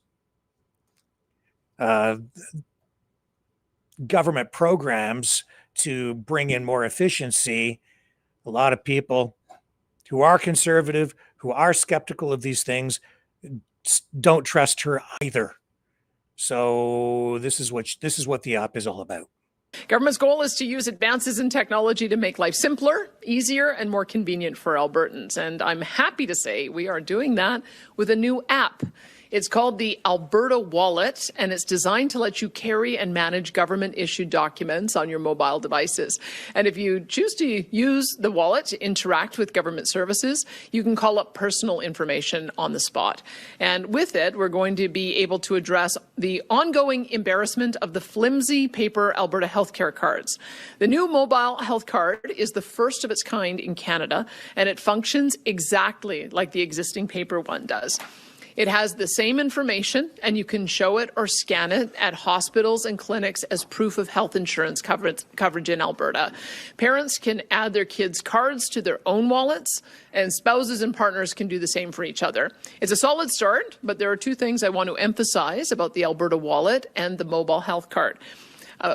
government programs to bring in more efficiency, a lot of people who are conservative, who are skeptical of these things, don't trust her either. So this is what the app is all about. Government's goal is to use advances in technology to make life simpler, easier, and more convenient for Albertans. And I'm happy to say we are doing that with a new app. It's called the Alberta Wallet, and it's designed to let you carry and manage government-issued documents on your mobile devices. And if you choose to use the wallet to interact with government services, you can call up personal information on the spot. And with it, we're going to be able to address the ongoing embarrassment of the flimsy paper Alberta healthcare cards. The new mobile health card is the first of its kind in Canada, and it functions exactly like the existing paper one does. It has the same information, and you can show it or scan it at hospitals and clinics as proof of health insurance coverage in Alberta. Parents can add their kids' cards to their own wallets, and spouses and partners can do the same for each other. It's a solid start, but there are two things I want to emphasize about the Alberta Wallet and the mobile health card.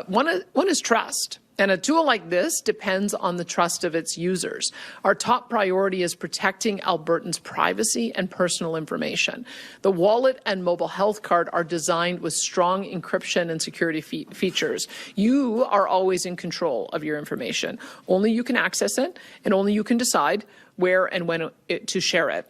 One is trust. And a tool like this depends on the trust of its users. Our top priority is protecting Albertans' privacy and personal information. The wallet and mobile health card are designed with strong encryption and security features. You are always in control of your information. Only you can access it, and only you can decide where and when to share it.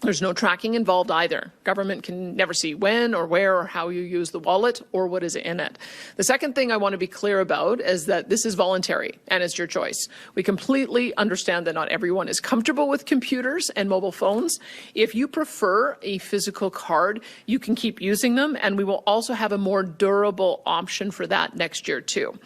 There's no tracking involved either. Government can never see when or where or how you use the wallet or what is in it. The second thing I want to be clear about is that this is voluntary and it's your choice. We completely understand that not everyone is comfortable with computers and mobile phones. If you prefer a physical card, you can keep using them, and we will also have a more durable option for that next year too.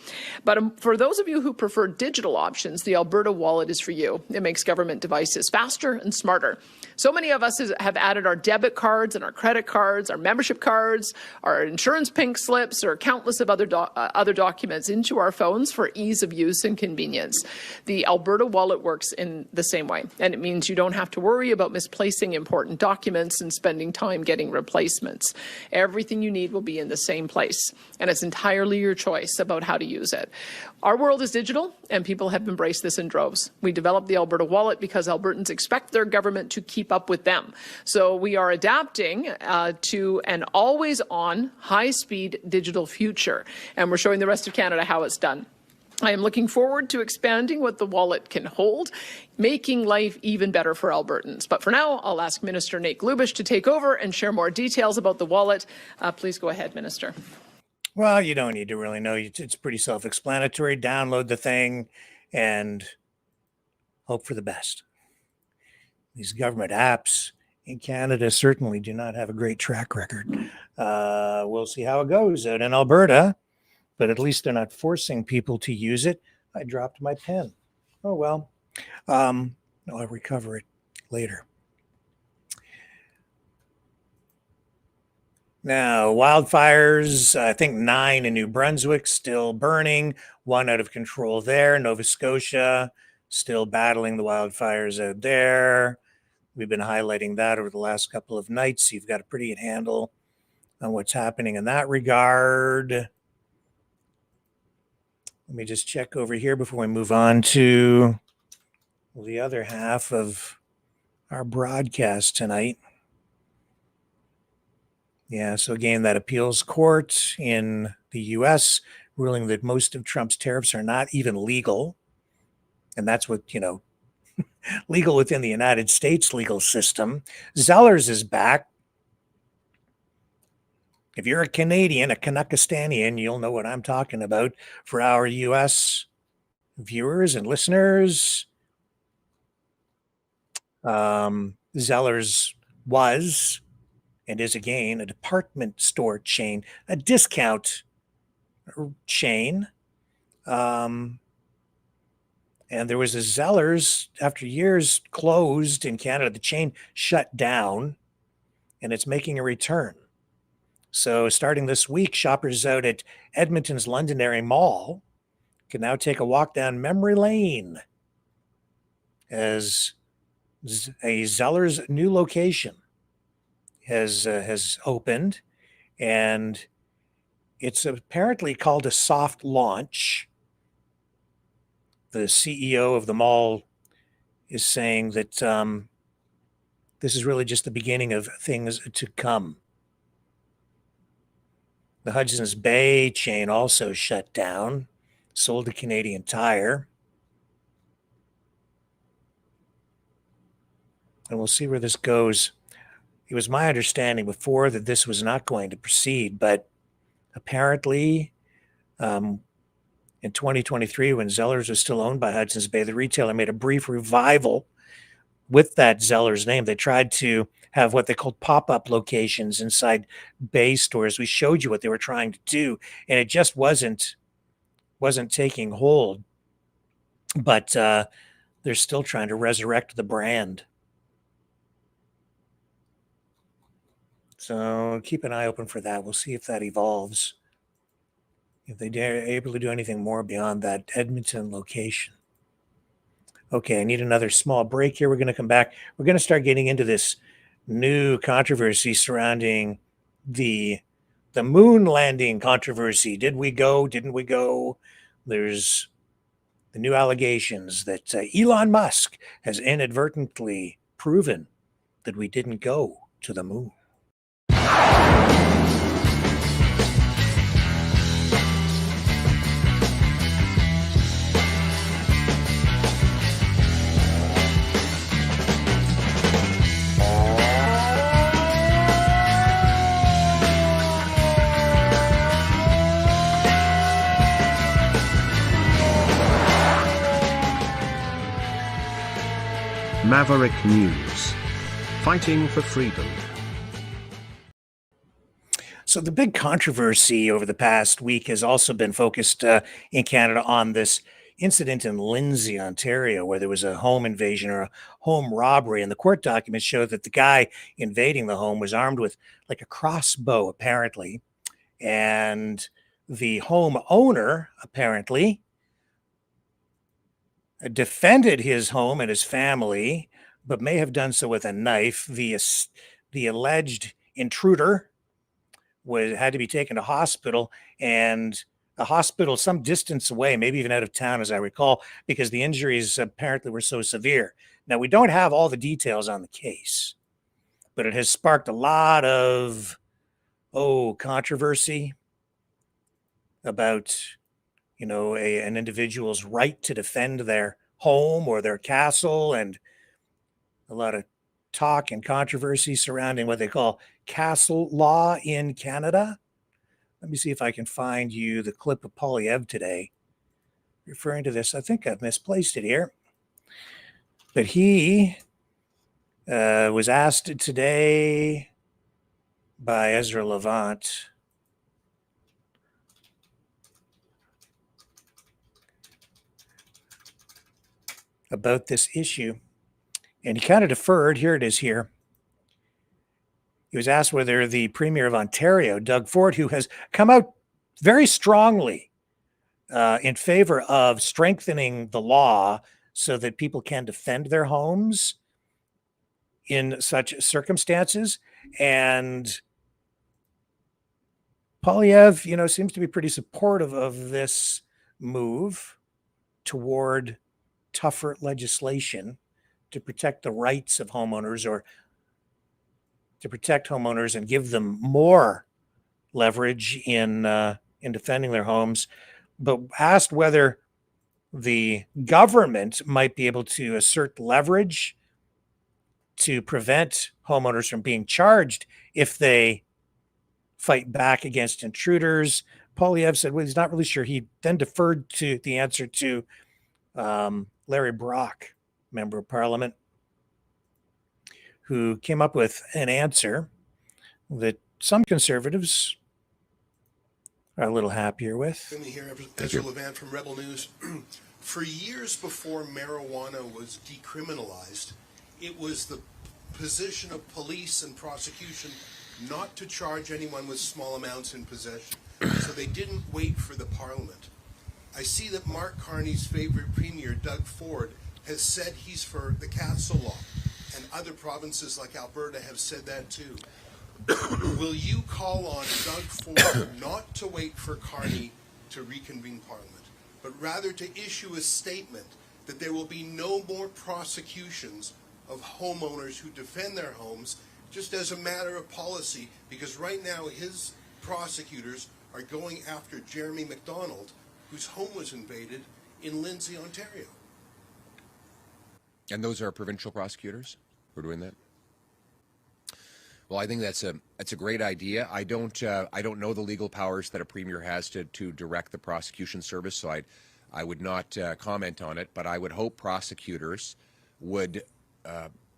But for those of you who prefer digital options, the Alberta Wallet is for you. It makes government devices faster and smarter. So many of us have added our debit cards and our credit cards, our membership cards, our insurance pink slips, or countless of other documents into our phones for ease of use and convenience. The Alberta Wallet works in the same way, and it means you don't have to worry about misplacing important documents and spending time getting replacements. Everything you need will be in the same place, and it's entirely your choice about how to use it. Our world is digital, and people have embraced this in droves. We developed the Alberta Wallet because Albertans expect their government to keep up with them. So we are adapting to an always-on, high-speed digital future, and we're showing the rest of Canada how it's done. I am looking forward to expanding what the wallet can hold, making life even better for Albertans. But for now, I'll ask Minister Nate Glubish to take over and share more details about the wallet. Please go ahead, Minister. Well, you don't need to really know. It's pretty self-explanatory. Download the thing and hope for the best. These government apps in Canada certainly do not have a great track record. We'll see how it goes out in Alberta, but at least they're not forcing people to use it. I dropped my pen. Oh, well. I'll recover it later. Now, wildfires, I think 9 in New Brunswick still burning, 1 out of control there. Nova Scotia still battling the wildfires out there. We've been highlighting that over the last couple of nights. So you've got a pretty good handle on what's happening in that regard. Let me just check over here before we move on to the other half of our broadcast tonight. Yeah, so again, that appeals court in the U.S. ruling that most of Trump's tariffs are not even legal. And that's what, legal within the United States legal system. Zellers is back. If you're a Canadian, a Canuckistanian, you'll know what I'm talking about. For our U.S. viewers and listeners, Zellers was and is again a department store chain, a discount chain. And there was a Zellers, after years closed in Canada, the chain shut down, and it's making a return. So starting this week, shoppers out at Edmonton's Londonderry Mall can now take a walk down memory lane as a Zellers new location has opened, and it's apparently called a soft launch. The CEO of the mall is saying that this is really just the beginning of things to come. The Hudson's Bay chain also shut down, sold to Canadian Tire. And we'll see where this goes. It was my understanding before that this was not going to proceed, but apparently in 2023, when Zellers was still owned by Hudson's Bay, the retailer made a brief revival with that Zellers name. They tried to have what they called pop-up locations inside Bay stores. We showed you what they were trying to do, and it just wasn't taking hold. But they're still trying to resurrect the brand. So keep an eye open for that. We'll see if that evolves. If they're able to do anything more beyond that Edmonton location. Okay, I need another small break here. We're going to come back. We're going to start getting into this new controversy surrounding the moon landing controversy. Did we go? Didn't we go? There's the new allegations that Elon Musk has inadvertently proven that we didn't go to the moon. Maverick News. Fighting for freedom. So the big controversy over the past week has also been focused in Canada on this incident in Lindsay, Ontario, where there was a home invasion or a home robbery. And the court documents show that the guy invading the home was armed with like a crossbow, apparently. And the home owner, apparently, defended his home and his family, but may have done so with a knife. The alleged intruder had to be taken to hospital, and a hospital some distance away, maybe even out of town, as I recall, because the injuries apparently were so severe. Now, we don't have all the details on the case, but it has sparked a lot of controversy about an individual's right to defend their home or their castle, and a lot of talk and controversy surrounding what they call castle law in Canada. Let me see if I can find you the clip of Polyev today referring to this. I think I've misplaced it here. But he was asked today by Ezra Levant about this issue, and he kind of deferred. Here it is here. He was asked whether the Premier of Ontario, Doug Ford, who has come out very strongly in favor of strengthening the law so that people can defend their homes in such circumstances. And Poilievre, seems to be pretty supportive of this move toward tougher legislation to protect the rights of homeowners, or to protect homeowners and give them more leverage in defending their homes. But asked whether the government might be able to assert leverage to prevent homeowners from being charged if they fight back against intruders. Poilievre said, well, he's not really sure. He then deferred to the answer to Larry Brock, member of parliament, who came up with an answer that some conservatives are a little happier with. Let me hear Ezra Levant from Rebel News. For years before marijuana was decriminalized, it was the position of police and prosecution not to charge anyone with small amounts in possession. So they didn't wait for the parliament. I see that Mark Carney's favorite premier, Doug Ford, has said he's for the Castle Law, and other provinces like Alberta have said that too. Will you call on Doug Ford not to wait for Carney to reconvene Parliament, but rather to issue a statement that there will be no more prosecutions of homeowners who defend their homes just as a matter of policy? Because right now his prosecutors are going after Jeremy McDonald, whose home was invaded in Lindsay, Ontario. And those are provincial prosecutors who are doing that? Well, I think that's a great idea. I don't know the legal powers that a premier has to direct the prosecution service, so I would not comment on it. But I would hope prosecutors would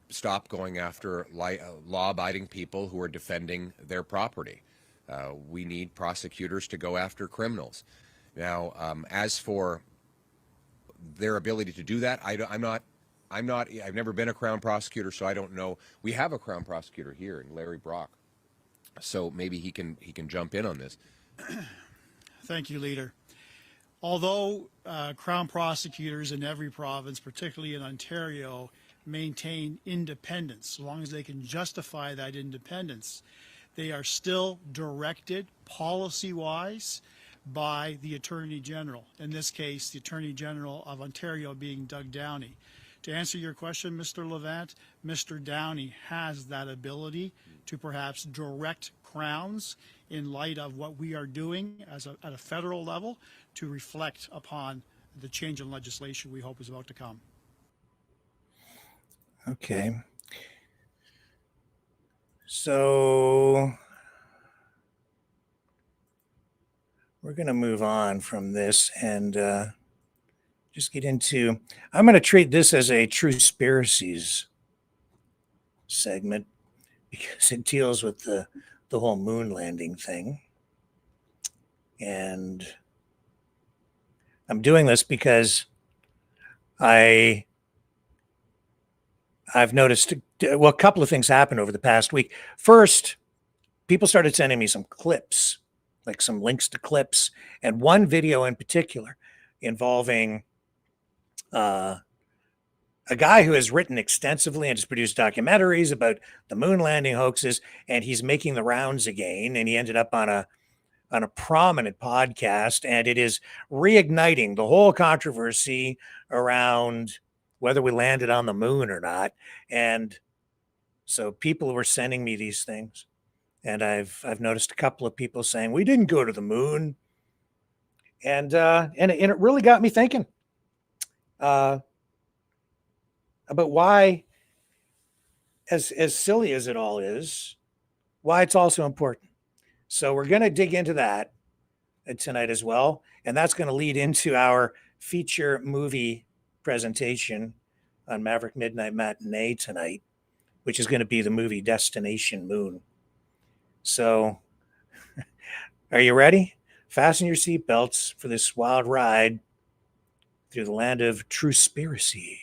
stop going after law-abiding people who are defending their property. We need prosecutors to go after criminals. Now, as for their ability to do that, I've never been a Crown prosecutor, so I don't know. We have a Crown prosecutor here, Larry Brock, so maybe he can jump in on this. Thank you, Leader. Although Crown prosecutors in every province, particularly in Ontario, maintain independence, as long as they can justify that independence, they are still directed policy-wise by the Attorney General. In this case, the Attorney General of Ontario being Doug Downey. To answer your question, Mr. Levant, Mr. Downey has that ability to perhaps direct Crowns in light of what we are doing at a federal level to reflect upon the change in legislation we hope is about to come. Okay. So we're going to move on from this and just get into, I'm going to treat this as a True Conspiracies segment because it deals with the whole moon landing thing. And I'm doing this because I've noticed, well, a couple of things happened over the past week. First, people started sending me some clips, like some links to clips, and one video in particular involving a guy who has written extensively and has produced documentaries about the moon landing hoaxes, and he's making the rounds again, and he ended up on a prominent podcast, and it is reigniting the whole controversy around whether we landed on the moon or not. And so people were sending me these things, and I've noticed a couple of people saying we didn't go to the moon, and it really got me thinking about why, as silly as it all is, why it's also important. So we're going to dig into that tonight as well, and that's going to lead into our feature movie presentation on Maverick Midnight Matinee tonight. which is going to be the movie Destination Moon. So, are you ready? Fasten your seatbelts for this wild ride through the land of Truspiracy.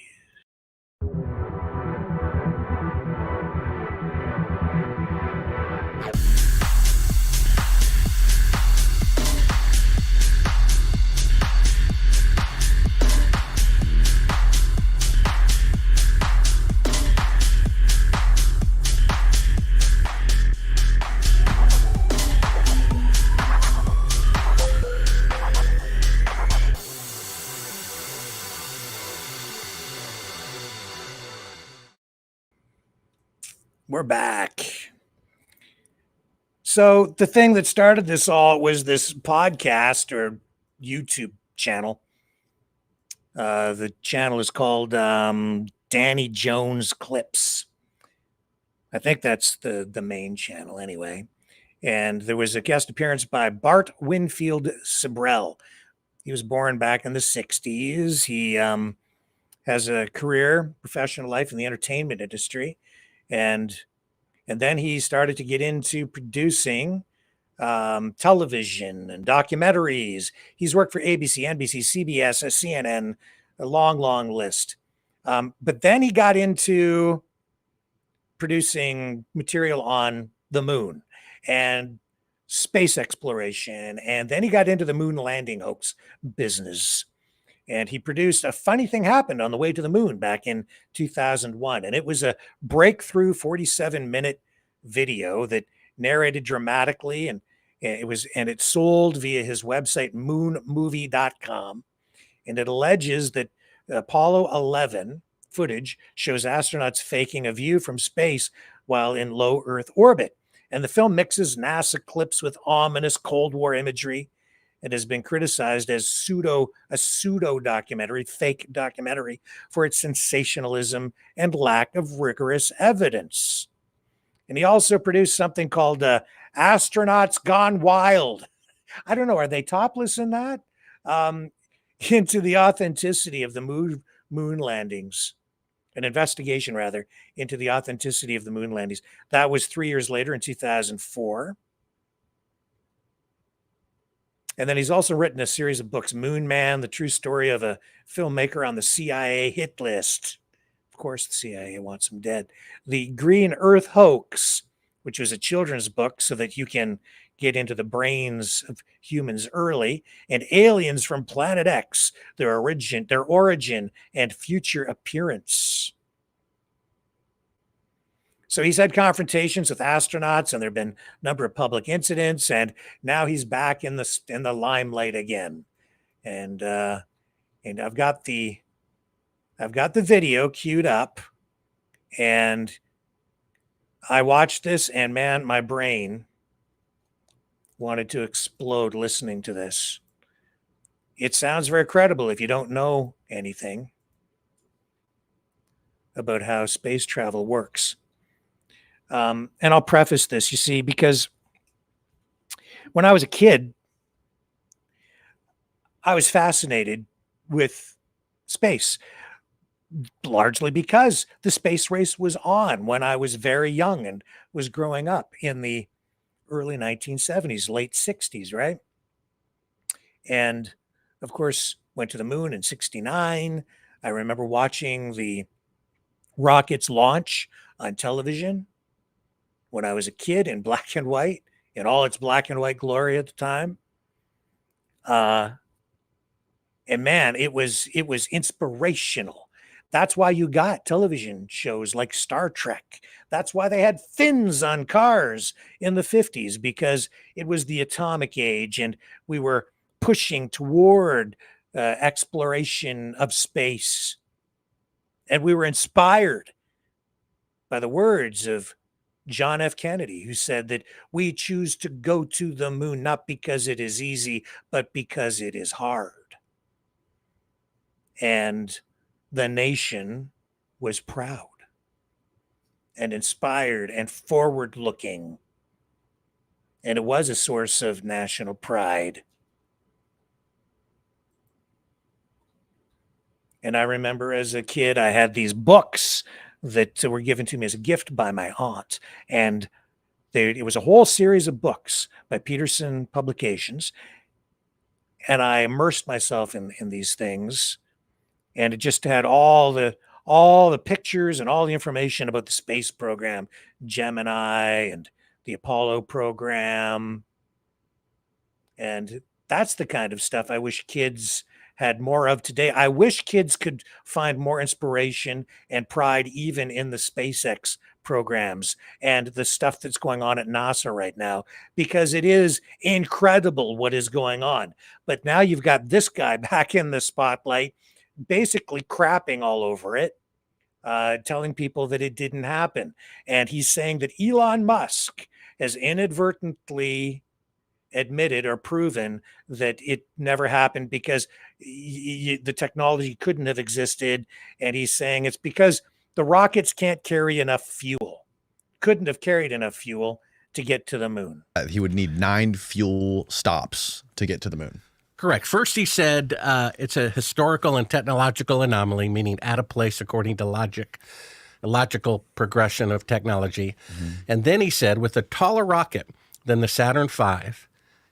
We're back. So the thing that started this all was this podcast or YouTube channel. The channel is called Danny Jones Clips. I think that's the main channel anyway. And there was a guest appearance by Bart Winfield Sibrel. He was born back in the 60s. He has a career, professional life in the entertainment industry. And then he started to get into producing television and documentaries. He's worked for ABC, NBC, CBS, CNN, a long list. But then he got into producing material on the moon and space exploration. And then he got into the moon landing hoax business. And he produced A Funny Thing Happened on the Way to the Moon back in 2001. And it was a breakthrough 47-minute video that narrated dramatically. And it sold via his website, moonmovie.com. And it alleges that Apollo 11 footage shows astronauts faking a view from space while in low Earth orbit. And the film mixes NASA clips with ominous Cold War imagery. It has been criticized as a pseudo documentary, fake documentary, for its sensationalism and lack of rigorous evidence. And he also produced something called Astronauts Gone Wild. I don't know, are they topless in that? Into the authenticity of the moon landings. An investigation, rather, into the authenticity of the moon landings. That was 3 years later in 2004. And then he's also written a series of books, Moon Man, the true story of a filmmaker on the CIA hit list. Of course, the CIA wants him dead. The Green Earth Hoax, which was a children's book so that you can get into the brains of humans early, and Aliens from Planet X, their origin and future appearance. So he's had confrontations with astronauts, and there have been a number of public incidents, and now he's back in the limelight again. And I've got the video queued up, and I watched this, and man, my brain wanted to explode listening to this. It sounds very credible if you don't know anything about how space travel works. And I'll preface this, you see, because when I was a kid, I was fascinated with space, largely because the space race was on when I was very young and was growing up in the early 1970s, late 60s, right? And of course, went to the moon in 69. I remember watching the rockets launch on television when I was a kid in black and white, in all its black and white glory at the time. And man, it was inspirational. That's why you got television shows like Star Trek. That's why they had fins on cars in the 50s, because it was the atomic age and we were pushing toward exploration of space. And we were inspired by the words of John F. Kennedy, who said that we choose to go to the moon not because it is easy, but because it is hard. And the nation was proud and inspired and forward-looking. And it was a source of national pride. And I remember as a kid, I had these books that were given to me as a gift by my aunt. And it was a whole series of books by Peterson Publications. And I immersed myself in these things. And it just had all the pictures and all the information about the space program, Gemini and the Apollo program. And that's the kind of stuff I wish kids had more of today. I wish kids could find more inspiration and pride even in the SpaceX programs and the stuff that's going on at NASA right now, because it is incredible what is going on. But now you've got this guy back in the spotlight, basically crapping all over it, telling people that it didn't happen. And he's saying that Elon Musk has inadvertently admitted or proven that it never happened because the technology couldn't have existed. And he's saying it's because the rockets can't carry enough fuel, couldn't have carried enough fuel to get to the moon. He would need 9 fuel stops to get to the moon. Correct. First, he said it's a historical and technological anomaly, meaning out of place according to a logical progression of technology. Mm-hmm. And then he said with a taller rocket than the Saturn V,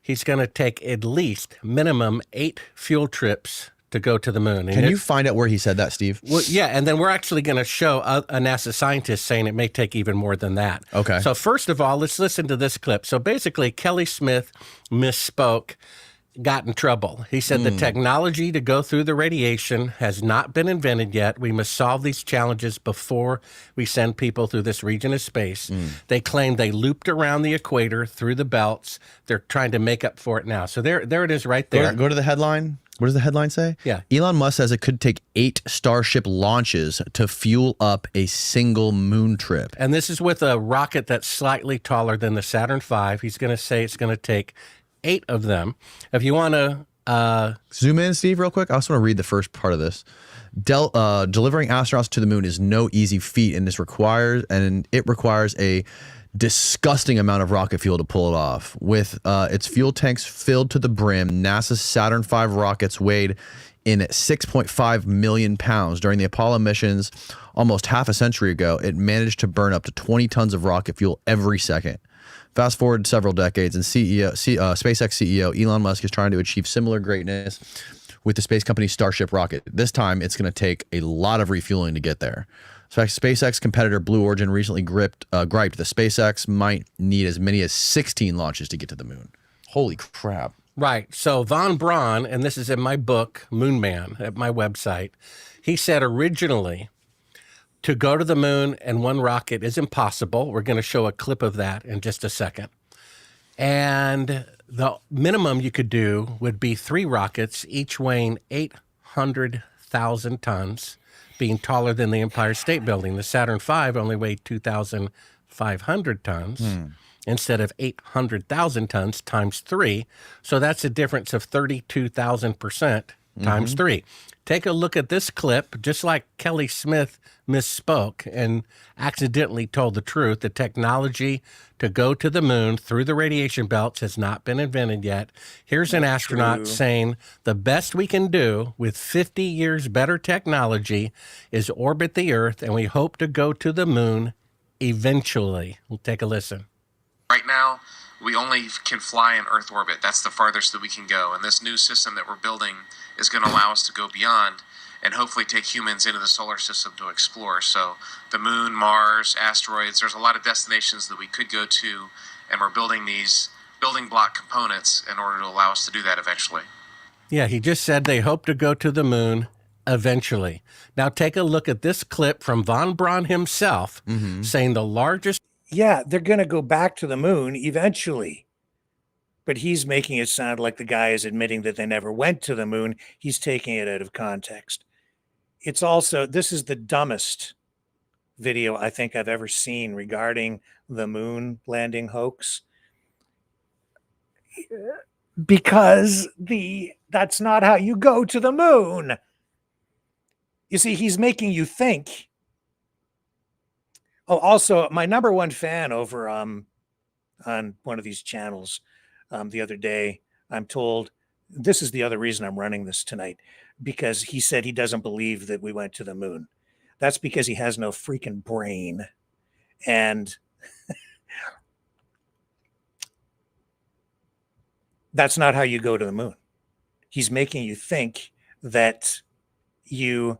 he's going to take at least minimum 8 fuel trips to go to the moon. And Can you find out where he said that, Steve? Well, yeah, and then we're actually going to show a NASA scientist saying it may take even more than that. Okay. So first of all, let's listen to this clip. So basically, Kelly Smith misspoke, got in trouble. He said the technology to go through the radiation has not been invented yet. We must solve these challenges before we send people through this region of space. They claim they looped around the equator through the belts. They're trying to make up for it now. So there it is right there. Go to the headline. What does the headline say? Yeah. Elon Musk says it could take 8 Starship launches to fuel up a single moon trip. And this is with a rocket that's slightly taller than the Saturn V. He's going to say it's going to take 8 of them. If you want to zoom in, Steve, real quick. I also want to read the first part of this. Delivering astronauts to the moon is no easy feat, and it requires a disgusting amount of rocket fuel to pull it off. With its fuel tanks filled to the brim, NASA's Saturn V rockets weighed in 6.5 million pounds. During the Apollo missions almost half a century ago, it managed to burn up to 20 tons of rocket fuel every second. Fast forward several decades, and SpaceX CEO Elon Musk is trying to achieve similar greatness with the space company's Starship rocket. This time, it's going to take a lot of refueling to get there. So SpaceX competitor Blue Origin recently griped that SpaceX might need as many as 16 launches to get to the moon. Holy crap. Right. So Von Braun, and this is in my book, Moon Man, at my website, he said originally to go to the moon and one rocket is impossible. We're going to show a clip of that in just a second. And the minimum you could do would be 3 rockets, each weighing 800,000 tons, being taller than the Empire State Building. The Saturn V only weighed 2,500 tons instead of 800,000 tons times 3. So that's a difference of 32,000% times 3. Take a look at this clip. Just like Kelly Smith misspoke and accidentally told the truth, the technology to go to the moon through the radiation belts has not been invented yet. Here's an astronaut saying the best we can do with 50 years better technology is orbit the Earth, and we hope to go to the moon eventually. We'll take a listen. Right now, we only can fly in Earth orbit. That's the farthest that we can go. And this new system that we're building is going to allow us to go beyond and hopefully take humans into the solar system to explore. So the moon, Mars, asteroids, there's a lot of destinations that we could go to, and we're building these building block components in order to allow us to do that eventually. Yeah, he just said they hope to go to the moon eventually. Now take a look at this clip from Von Braun himself saying the largest... Yeah, they're going to go back to the moon eventually. But he's making it sound like the guy is admitting that they never went to the moon. He's taking it out of context. It's also, this is the dumbest video I think I've ever seen regarding the moon landing hoax. Because that's not how you go to the moon. You see, he's making you think. Oh, also, my number one fan over on one of these channels the other day, I'm told, this is the other reason I'm running this tonight, because he said he doesn't believe that we went to the moon. That's because he has no freaking brain. And that's not how you go to the moon. He's making you think that you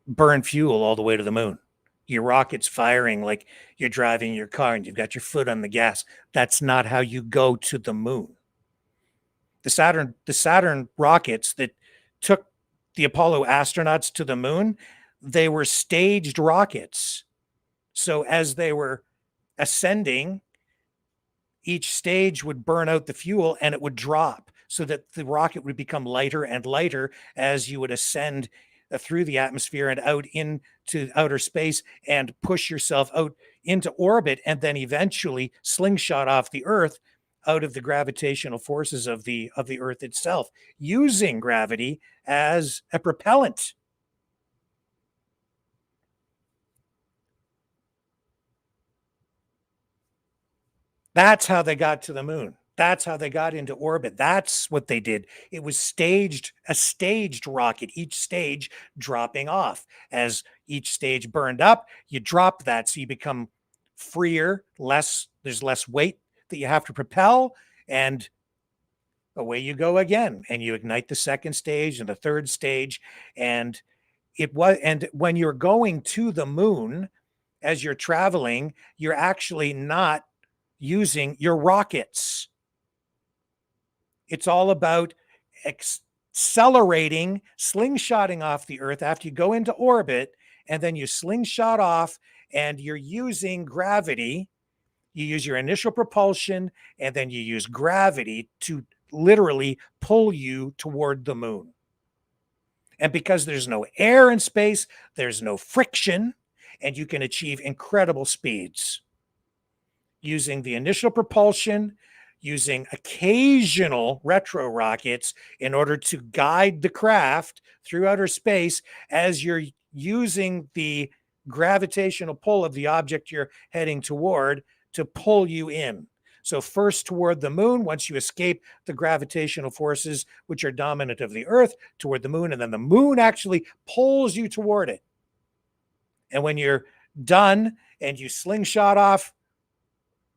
burn fuel all the way to the moon. Your rocket's firing like you're driving your car and you've got your foot on the gas. That's not how you go to the moon. The Saturn rockets that took the Apollo astronauts to the moon, they were staged rockets. So as they were ascending, each stage would burn out the fuel and it would drop so that the rocket would become lighter and lighter as you would ascend through the atmosphere and out into outer space and push yourself out into orbit, and then eventually slingshot off the Earth out of the gravitational forces of the Earth itself, using gravity as a propellant. That's how they got to the moon. That's how they got into orbit. That's what they did. It was a staged rocket, each stage dropping off. As each stage burned up, you drop that so you become freer, there's less weight that you have to propel, and away you go again. And you ignite the second stage and the third stage. And when you're going to the moon, as you're traveling, you're actually not using your rockets. It's all about accelerating, slingshotting off the Earth after you go into orbit, and then you slingshot off and you're using gravity. You use your initial propulsion and then you use gravity to literally pull you toward the moon. And because there's no air in space, there's no friction, and you can achieve incredible speeds. Using the initial propulsion, using occasional retro rockets in order to guide the craft through outer space as you're using the gravitational pull of the object you're heading toward to pull you in. So first toward the moon, once you escape the gravitational forces which are dominant of the Earth, toward the moon, and then the moon actually pulls you toward it. And when you're done and you slingshot off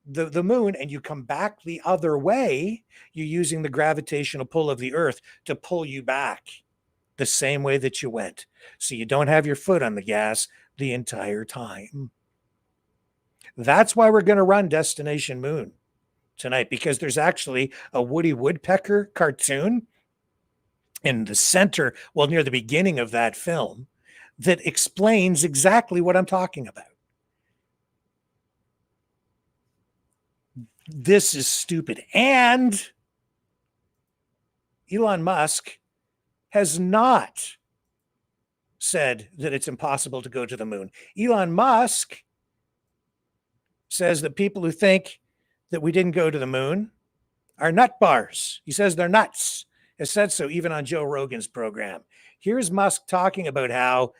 the moon and you come back the other way, you're using the gravitational pull of the Earth to pull you back the same way that you went. So you don't have your foot on the gas the entire time. That's why we're going to run Destination Moon tonight, because there's actually a Woody Woodpecker cartoon in the center, well, near the beginning of that film, that explains exactly what I'm talking about. This is stupid. And Elon Musk has not said that it's impossible to go to the moon. Elon Musk says that people who think that we didn't go to the moon are nut bars. He says they're nuts. Has said so even on Joe Rogan's program. Here's Musk talking about how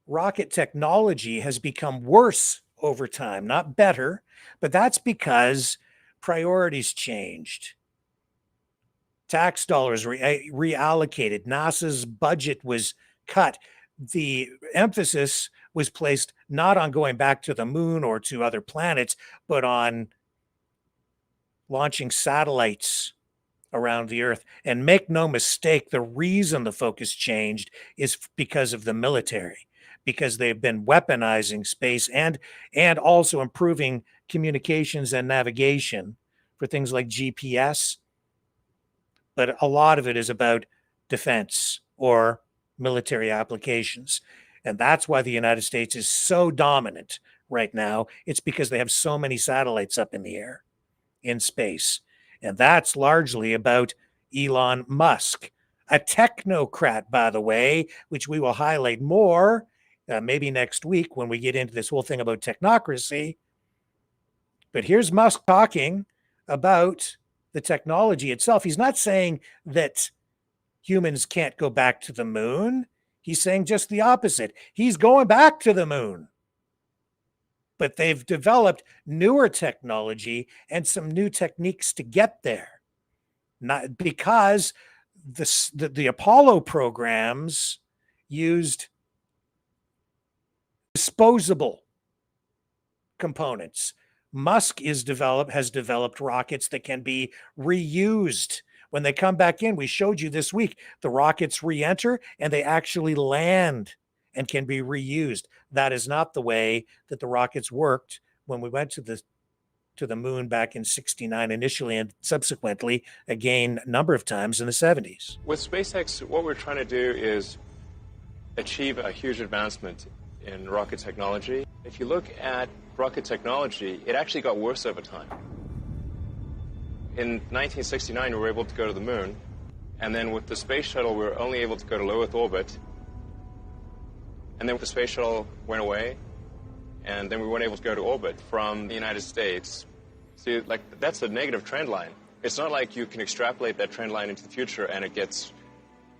rocket technology has become worse over time, not better, but that's because priorities changed. Tax dollars reallocated. NASA's budget was cut. The emphasis was placed not on going back to the moon or to other planets, but on launching satellites around the Earth. And make no mistake, the reason the focus changed is because of the military, because they've been weaponizing space and also improving communications and navigation for things like GPS. But a lot of it is about defense or military applications. And that's why the United States is so dominant right now. It's because they have so many satellites up in the air, in space. And that's largely about Elon Musk, a technocrat, by the way, which we will highlight more maybe next week when we get into this whole thing about technocracy. But here's Musk talking about the technology itself. He's not saying that humans can't go back to the moon. He's saying just the opposite. He's going back to the moon. But they've developed newer technology and some new techniques to get there. Not because the Apollo programs used disposable components. Musk has developed rockets that can be reused. When they come back in, we showed you this week, the rockets re-enter and they actually land and can be reused. That is not the way that the rockets worked when we went to the moon back in '69 initially, and subsequently again a number of times in the '70s. With SpaceX, what we're trying to do is achieve a huge advancement in rocket technology. If you look at rocket technology, it actually got worse over time. In 1969, we were able to go to the moon, and then with the space shuttle, we were only able to go to low Earth orbit. And then the space shuttle went away, and then we weren't able to go to orbit from the United States. See, like, that's a negative trend line. It's not like you can extrapolate that trend line into the future and it gets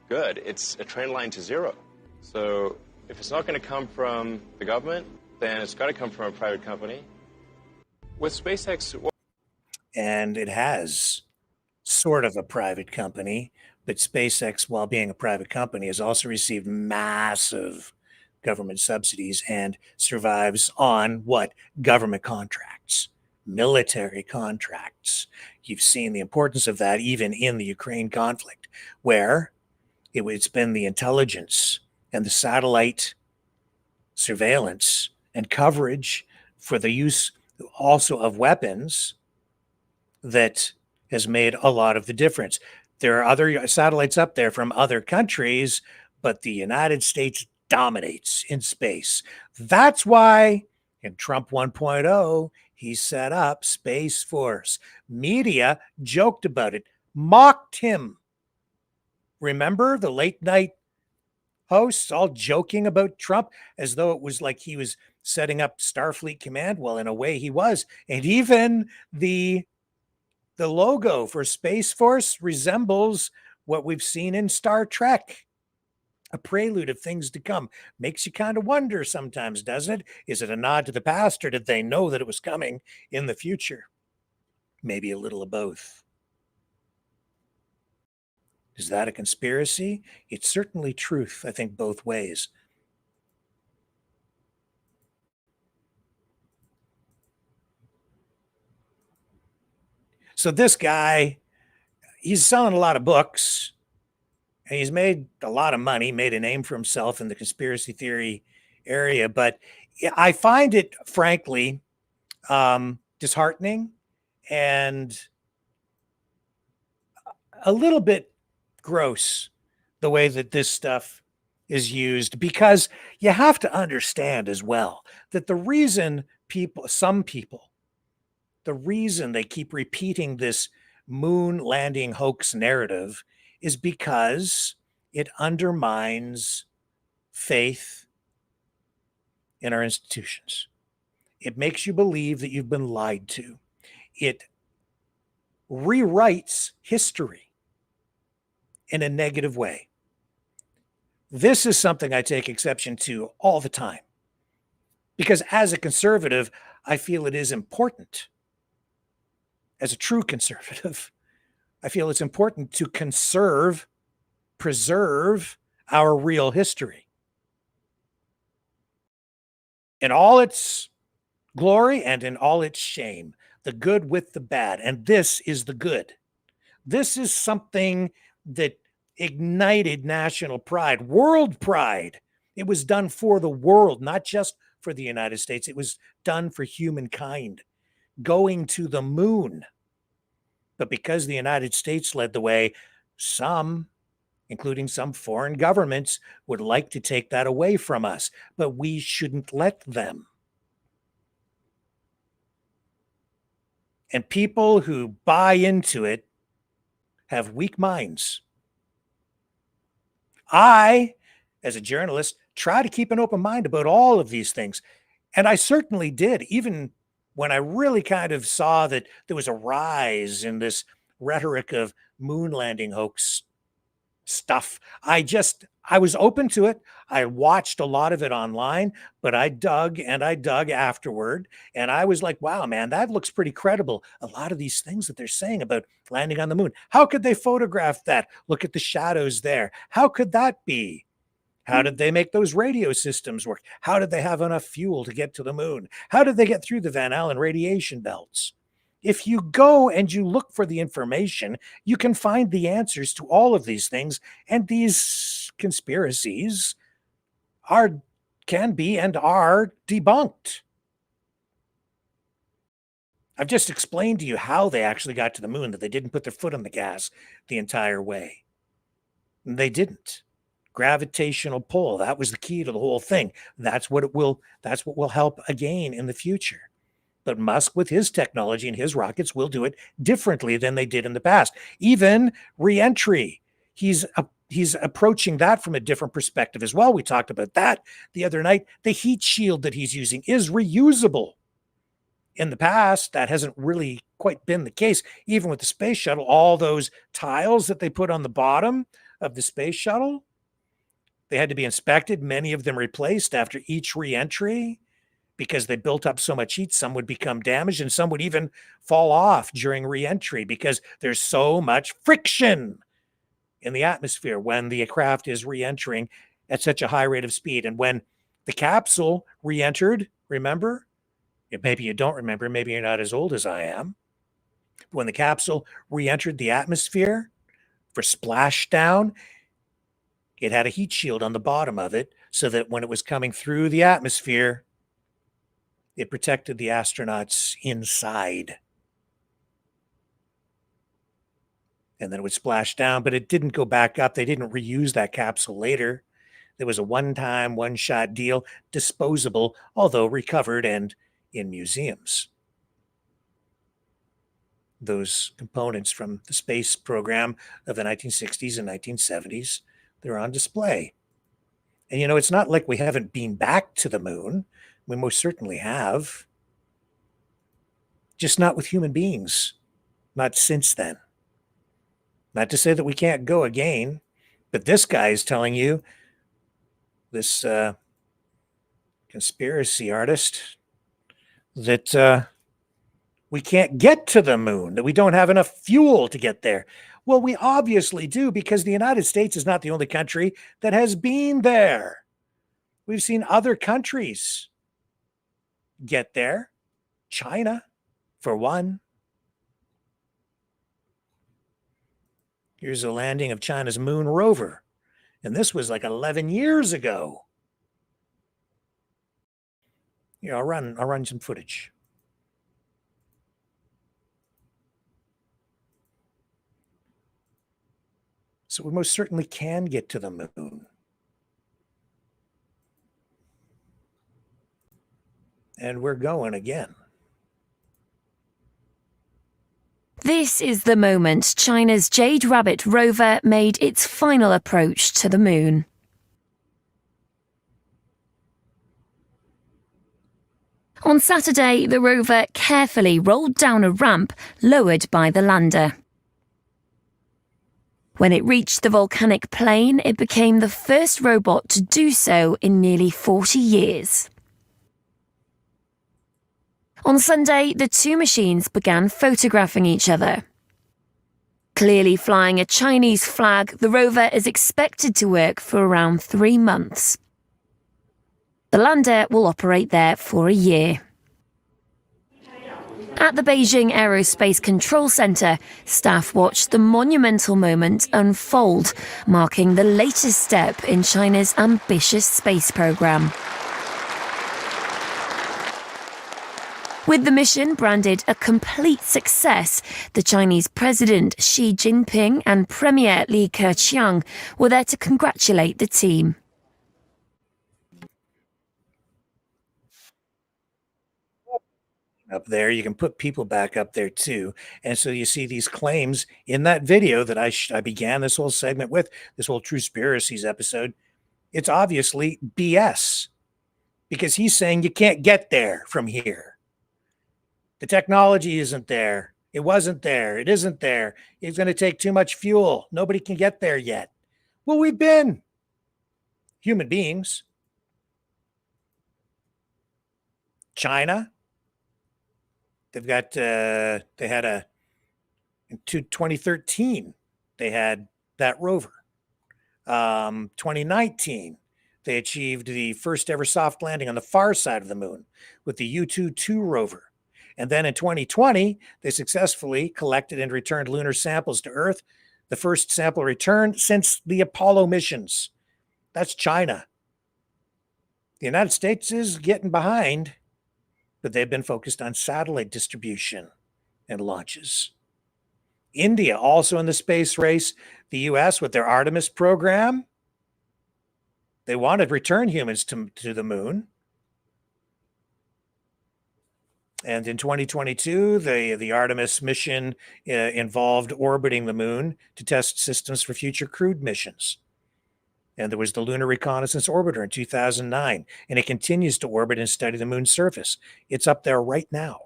good. It's a trend line to zero. So if it's not going to come from the government, then it's got to come from a private company. With SpaceX... And it has sort of a private company, but SpaceX, while being a private company, has also received massive government subsidies and survives on what? Government contracts, military contracts. You've seen the importance of that even in the Ukraine conflict, where it's been the intelligence and the satellite surveillance and coverage for the use also of weapons that has made a lot of the difference. There are other satellites up there from other countries, but the United States dominates in space. That's why in Trump 1.0, he set up Space Force. Media joked about it, mocked him. Remember the late night hosts all joking about Trump as though it was like he was setting up Starfleet Command? Well, in a way he was. And even the logo for Space Force resembles what we've seen in Star Trek. A prelude of things to come. Makes you kind of wonder sometimes, doesn't it? Is it a nod to the past, or did they know that it was coming in the future? Maybe a little of both. Is that a conspiracy? It's certainly truth, I think, both ways. So this guy, he's selling a lot of books, and he's made a lot of money, made a name for himself in the conspiracy theory area. But I find it, frankly, disheartening and a little bit gross the way that this stuff is used, because you have to understand as well that the reason some people, the reason they keep repeating this moon landing hoax narrative is because it undermines faith in our institutions. It makes you believe that you've been lied to. It rewrites history in a negative way. This is something I take exception to all the time, because as a conservative, I feel it is important. As a true conservative, I feel it's important to preserve our real history in all its glory and in all its shame, the good with the bad. And this is the good. This is something that ignited national pride, world pride. It was done for the world, not just for the United States. It was done for humankind, going to the moon. But because the United States led the way, some, including some foreign governments, would like to take that away from us. But we shouldn't let them. And people who buy into it have weak minds. I, as a journalist, try to keep an open mind about all of these things. And I certainly did, even when I really kind of saw that there was a rise in this rhetoric of moon landing hoax stuff. I was open to it. I watched a lot of it online, but I dug afterward. And I was like, wow, man, that looks pretty credible. A lot of these things that they're saying about landing on the moon. How could they photograph that? Look at the shadows there. How could that be? How did they make those radio systems work? How did they have enough fuel to get to the moon? How did they get through the Van Allen radiation belts? If you go and you look for the information, you can find the answers to all of these things, and these conspiracies can be and are debunked. I've just explained to you how they actually got to the moon, that they didn't put their foot on the gas the entire way. They didn't. Gravitational pull, that was the key to the whole thing. That's what will help again in the future. But Musk, with his technology and his rockets, will do it differently than they did in the past. Even re-entry, he's approaching that from a different perspective as well. We talked about that the other night. The heat shield that he's using is reusable. In the past, that hasn't really quite been the case. Even with the space shuttle, all those tiles that they put on the bottom of the space shuttle, they had to be inspected, many of them replaced after each re-entry, because they built up so much heat. Some would become damaged and some would even fall off during re-entry because there's so much friction in the atmosphere when the craft is re-entering at such a high rate of speed. And when the capsule re-entered, remember? Maybe you don't remember, maybe you're not as old as I am. When the capsule re-entered the atmosphere for splashdown, it had a heat shield on the bottom of it so that when it was coming through the atmosphere, it protected the astronauts inside. And then it would splash down, but it didn't go back up. They didn't reuse that capsule later. There was a one-time, one-shot deal, disposable, although recovered and in museums. Those components from the space program of the 1960s and 1970s, they're on display. And, it's not like we haven't been back to the moon. We most certainly have. Just not with human beings. Not since then. Not to say that we can't go again, but this guy is telling you, this conspiracy artist, that we can't get to the moon, that we don't have enough fuel to get there. Well, we obviously do, because the United States is not the only country that has been there. We've seen other countries get there. China, for one. Here's a landing of China's moon rover. And this was like 11 years ago. I'll run some footage. So we most certainly can get to the moon. And we're going again. This is the moment China's Jade Rabbit rover made its final approach to the moon. On Saturday, the rover carefully rolled down a ramp lowered by the lander. When it reached the volcanic plain, it became the first robot to do so in nearly 40 years. On Sunday, the two machines began photographing each other. Clearly flying a Chinese flag, the rover is expected to work for around 3 months. The lander will operate there for a year. At the Beijing Aerospace Control Center, staff watched the monumental moment unfold, marking the latest step in China's ambitious space program. With the mission branded a complete success, the Chinese President Xi Jinping and Premier Li Keqiang were there to congratulate the team. Up there, you can put people back up there too. And so you see these claims in that video that I began this whole segment with, this whole Truspiracies episode. It's obviously BS, because he's saying you can't get there from here. The technology isn't there. It wasn't there. It isn't there. It's going to take too much fuel. Nobody can get there yet. Well, we've been human beings. China, they've got, they had in 2013, they had that rover. 2019, they achieved the first ever soft landing on the far side of the moon with the U-2 rover. And then in 2020, they successfully collected and returned lunar samples to Earth, the first sample returned since the Apollo missions. That's China. The United States is getting behind, but they've been focused on satellite distribution and launches. India also in the space race. The U.S. with their Artemis program, they want to return humans to the moon. And in 2022, the Artemis mission involved orbiting the moon to test systems for future crewed missions. And there was the Lunar Reconnaissance Orbiter in 2009, and it continues to orbit and study the moon's surface. It's up there right now.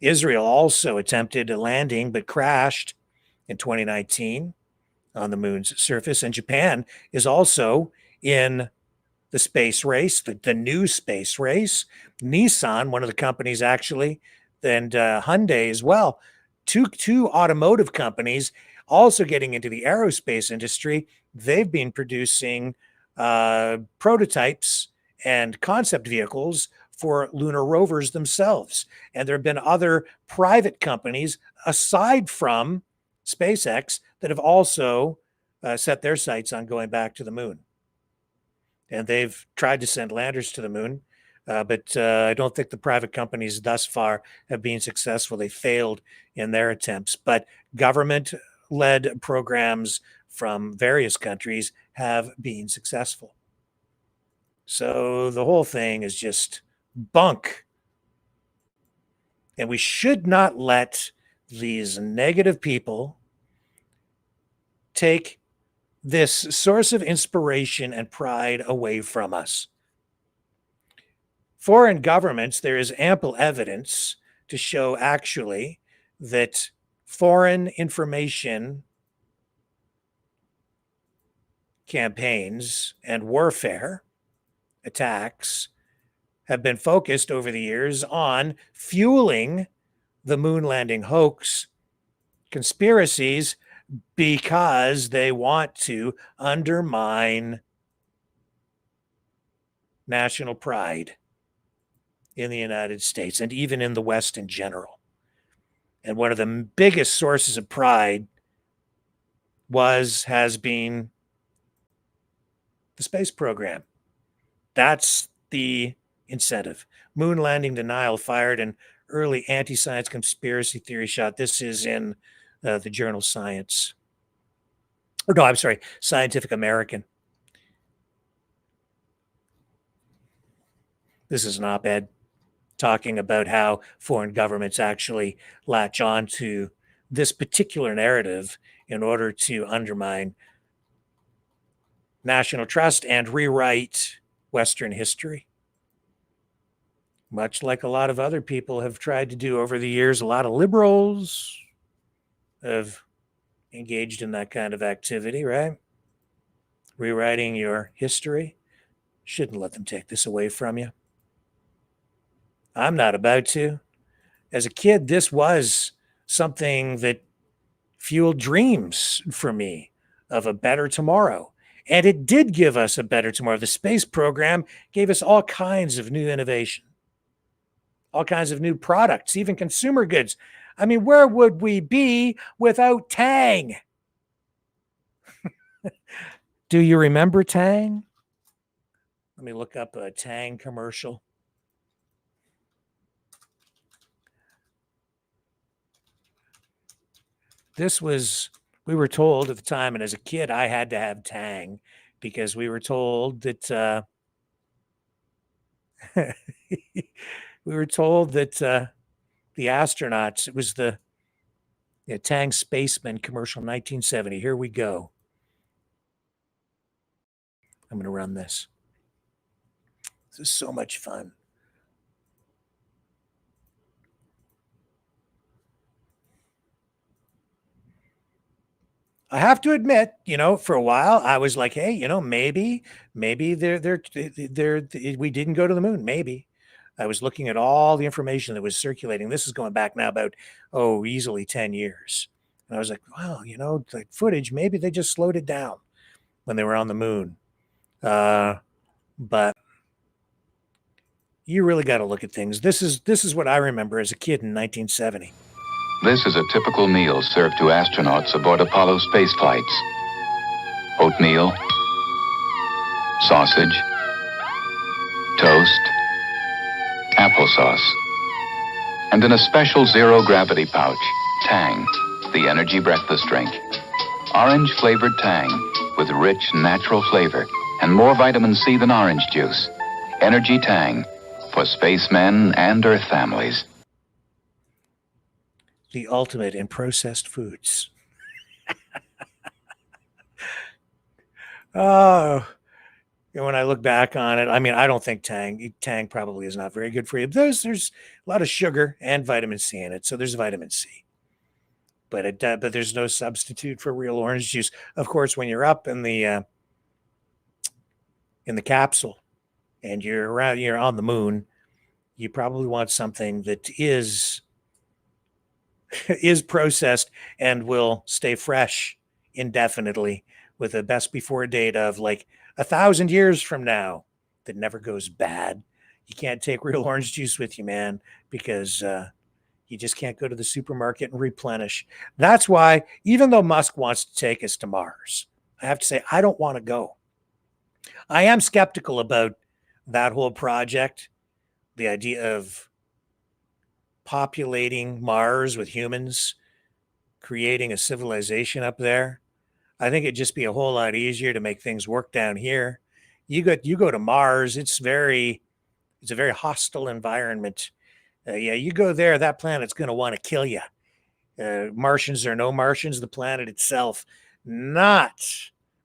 Israel also attempted a landing but crashed in 2019 on the moon's surface, and Japan is also in the space race, the new space race. Nissan, one of the companies actually, and Hyundai as well, two automotive companies also getting into the aerospace industry. They've been producing prototypes and concept vehicles for lunar rovers themselves. And there have been other private companies aside from SpaceX that have also set their sights on going back to the moon. And they've tried to send landers to the moon, but I don't think the private companies thus far have been successful. They failed in their attempts, but government-led programs from various countries have been successful. So the whole thing is just bunk. And we should not let these negative people take this source of inspiration and pride away from us. Foreign governments, there is ample evidence to show actually that foreign information campaigns and warfare attacks have been focused over the years on fueling the moon landing hoax conspiracies because they want to undermine national pride in the United States and even in the West in general. And one of the biggest sources of pride has been the space program. That's the incentive. Moon landing denial fired an early anti-science conspiracy theory shot. This is in the journal Science. Or no, I'm sorry, Scientific American. This is an op-ed talking about how foreign governments actually latch on to this particular narrative in order to undermine national trust and rewrite Western history. Much like a lot of other people have tried to do over the years, a lot of liberals have engaged in that kind of activity, right? Rewriting your history. Shouldn't let them take this away from you. I'm not about to. As a kid, this was something that fueled dreams for me of a better tomorrow. And it did give us a better tomorrow. The space program gave us all kinds of new innovation, all kinds of new products, even consumer goods. I mean, where would we be without Tang? Do you remember Tang? Let me look up a Tang commercial. This was, we were told at the time, and as a kid, I had to have Tang because we were told that we were told that the astronauts, it was the Tang Spaceman commercial, 1970. Here we go. I'm going to run this. This is so much fun. I have to admit, for a while I was like, hey, maybe we didn't go to the moon. Maybe. I was looking at all the information that was circulating. This is going back now about, easily 10 years. And I was like, wow, the footage, maybe they just slowed it down when they were on the moon. But you really got to look at things. This is what I remember as a kid in 1970. This is a typical meal served to astronauts aboard Apollo space flights. Oatmeal, sausage, toast, applesauce, and in a special zero-gravity pouch, Tang, the energy breakfast drink. Orange-flavored Tang with rich, natural flavor and more vitamin C than orange juice. Energy Tang for spacemen and Earth families. The ultimate in processed foods. Oh, and when I look back on it, I mean, I don't think Tang probably is not very good for you. There's a lot of sugar and vitamin C in it, so there's vitamin C. But there's no substitute for real orange juice. Of course, when you're up in the capsule and you're on the moon, you probably want something that is processed and will stay fresh indefinitely with a best before date of like 1,000 years from now that never goes bad. You can't take real orange juice with you, man, because you just can't go to the supermarket and replenish. That's why, even though Musk wants to take us to Mars, I have to say, I don't want to go. I am skeptical about that whole project, the idea of populating Mars with humans, creating a civilization up there. I think it'd just be a whole lot easier to make things work down here. You go to Mars, it's a very hostile environment. You go there, that planet's going to want to kill you. Martians or no Martians, the planet itself, not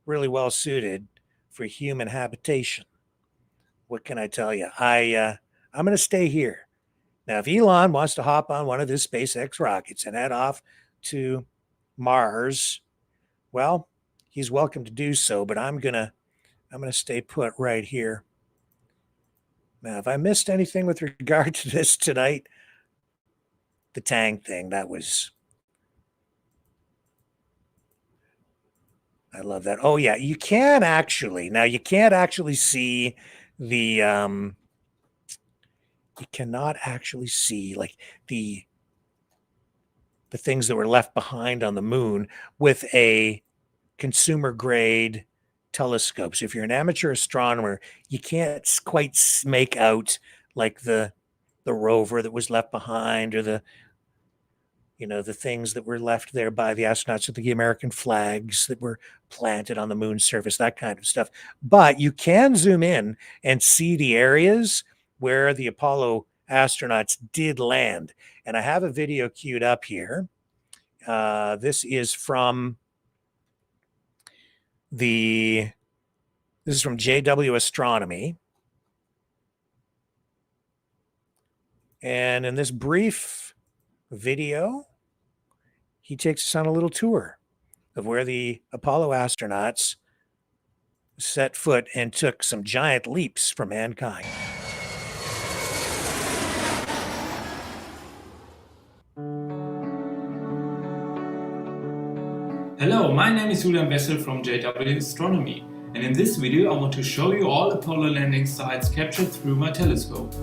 really well suited for human habitation. What can I tell you? I'm going to stay here. Now, if Elon wants to hop on one of his SpaceX rockets and head off to Mars, well, he's welcome to do so, but I'm gonna stay put right here. Now, if I missed anything with regard to this tonight, the Tang thing, I love that. Oh yeah, you can't actually see the you cannot actually see like the things that were left behind on the moon with a consumer grade telescope. So if you're an amateur astronomer, you can't quite make out like the rover that was left behind, or the things that were left there by the astronauts, with the American flags that were planted on the moon's surface, that kind of stuff. But you can zoom in and see the areas where the Apollo astronauts did land. And I have a video queued up here. This is from JW Astronomy. And in this brief video, he takes us on a little tour of where the Apollo astronauts set foot and took some giant leaps for mankind. Hello, my name is Julian Wessel from JW Astronomy, and in this video I want to show you all Apollo landing sites captured through my telescope.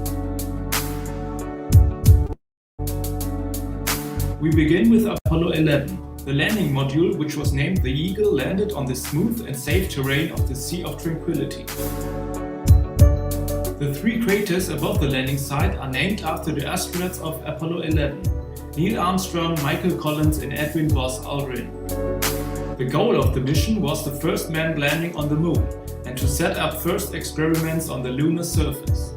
We begin with Apollo 11. The landing module, which was named the Eagle, landed on the smooth and safe terrain of the Sea of Tranquility. The three craters above the landing site are named after the astronauts of Apollo 11, Neil Armstrong, Michael Collins and Edwin Buzz Aldrin. The goal of the mission was the first manned landing on the moon and to set up first experiments on the lunar surface.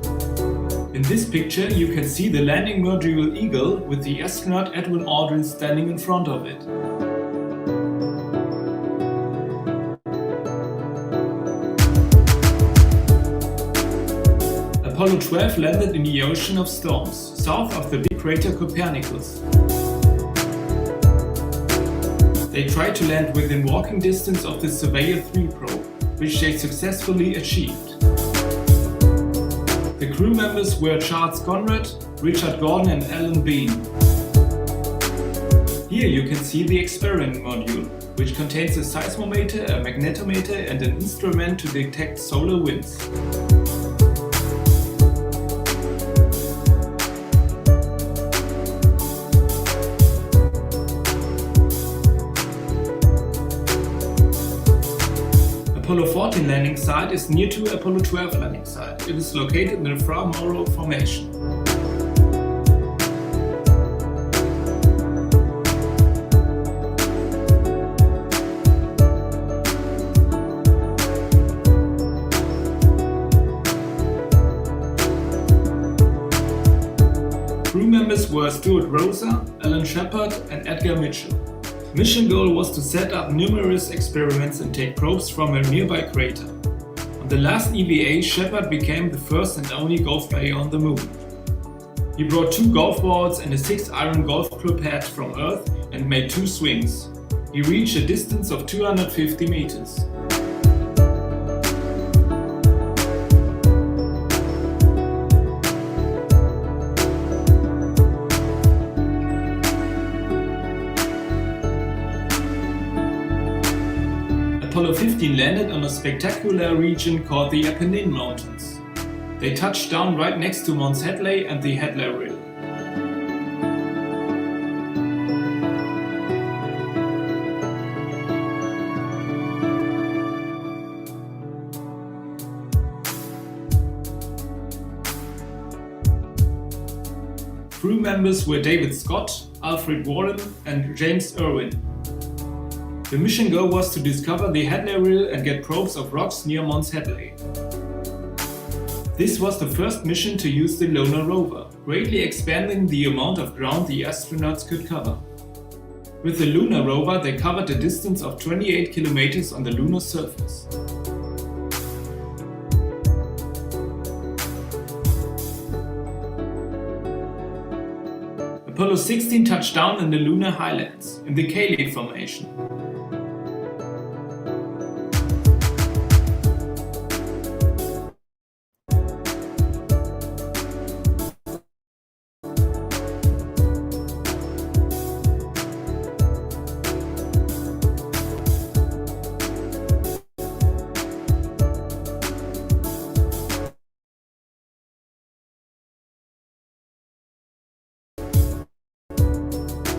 In this picture you can see the landing module Eagle with the astronaut Edwin Aldrin standing in front of it. Apollo 12 landed in the Ocean of Storms, south of the big crater Copernicus. They tried to land within walking distance of the Surveyor 3 probe, which they successfully achieved. The crew members were Charles Conrad, Richard Gordon and Alan Bean. Here you can see the experiment module, which contains a seismometer, a magnetometer, and an instrument to detect solar winds. Apollo 14 landing site is near to Apollo 12 landing site. It is located in the Fra Mauro Formation. Crew members were Stuart Rosa, Alan Shepard, and Edgar Mitchell. Mission goal was to set up numerous experiments and take probes from a nearby crater. On the last EVA, Shepard became the first and only golf player on the moon. He brought 2 golf balls and a 6-iron golf club head from Earth and made 2 swings. He reached a distance of 250 meters. Apollo 15 landed on a spectacular region called the Apennine Mountains. They touched down right next to Mons Hadley and the Hadley Rill. Crew members were David Scott, Alfred Warren, and James Irwin. The mission goal was to discover the Hadley Rill and get probes of rocks near Mons Hadley. This was the first mission to use the lunar rover, greatly expanding the amount of ground the astronauts could cover. With the lunar rover, they covered a distance of 28 kilometers on the lunar surface. Apollo 16 touched down in the lunar highlands, in the Cayley Formation.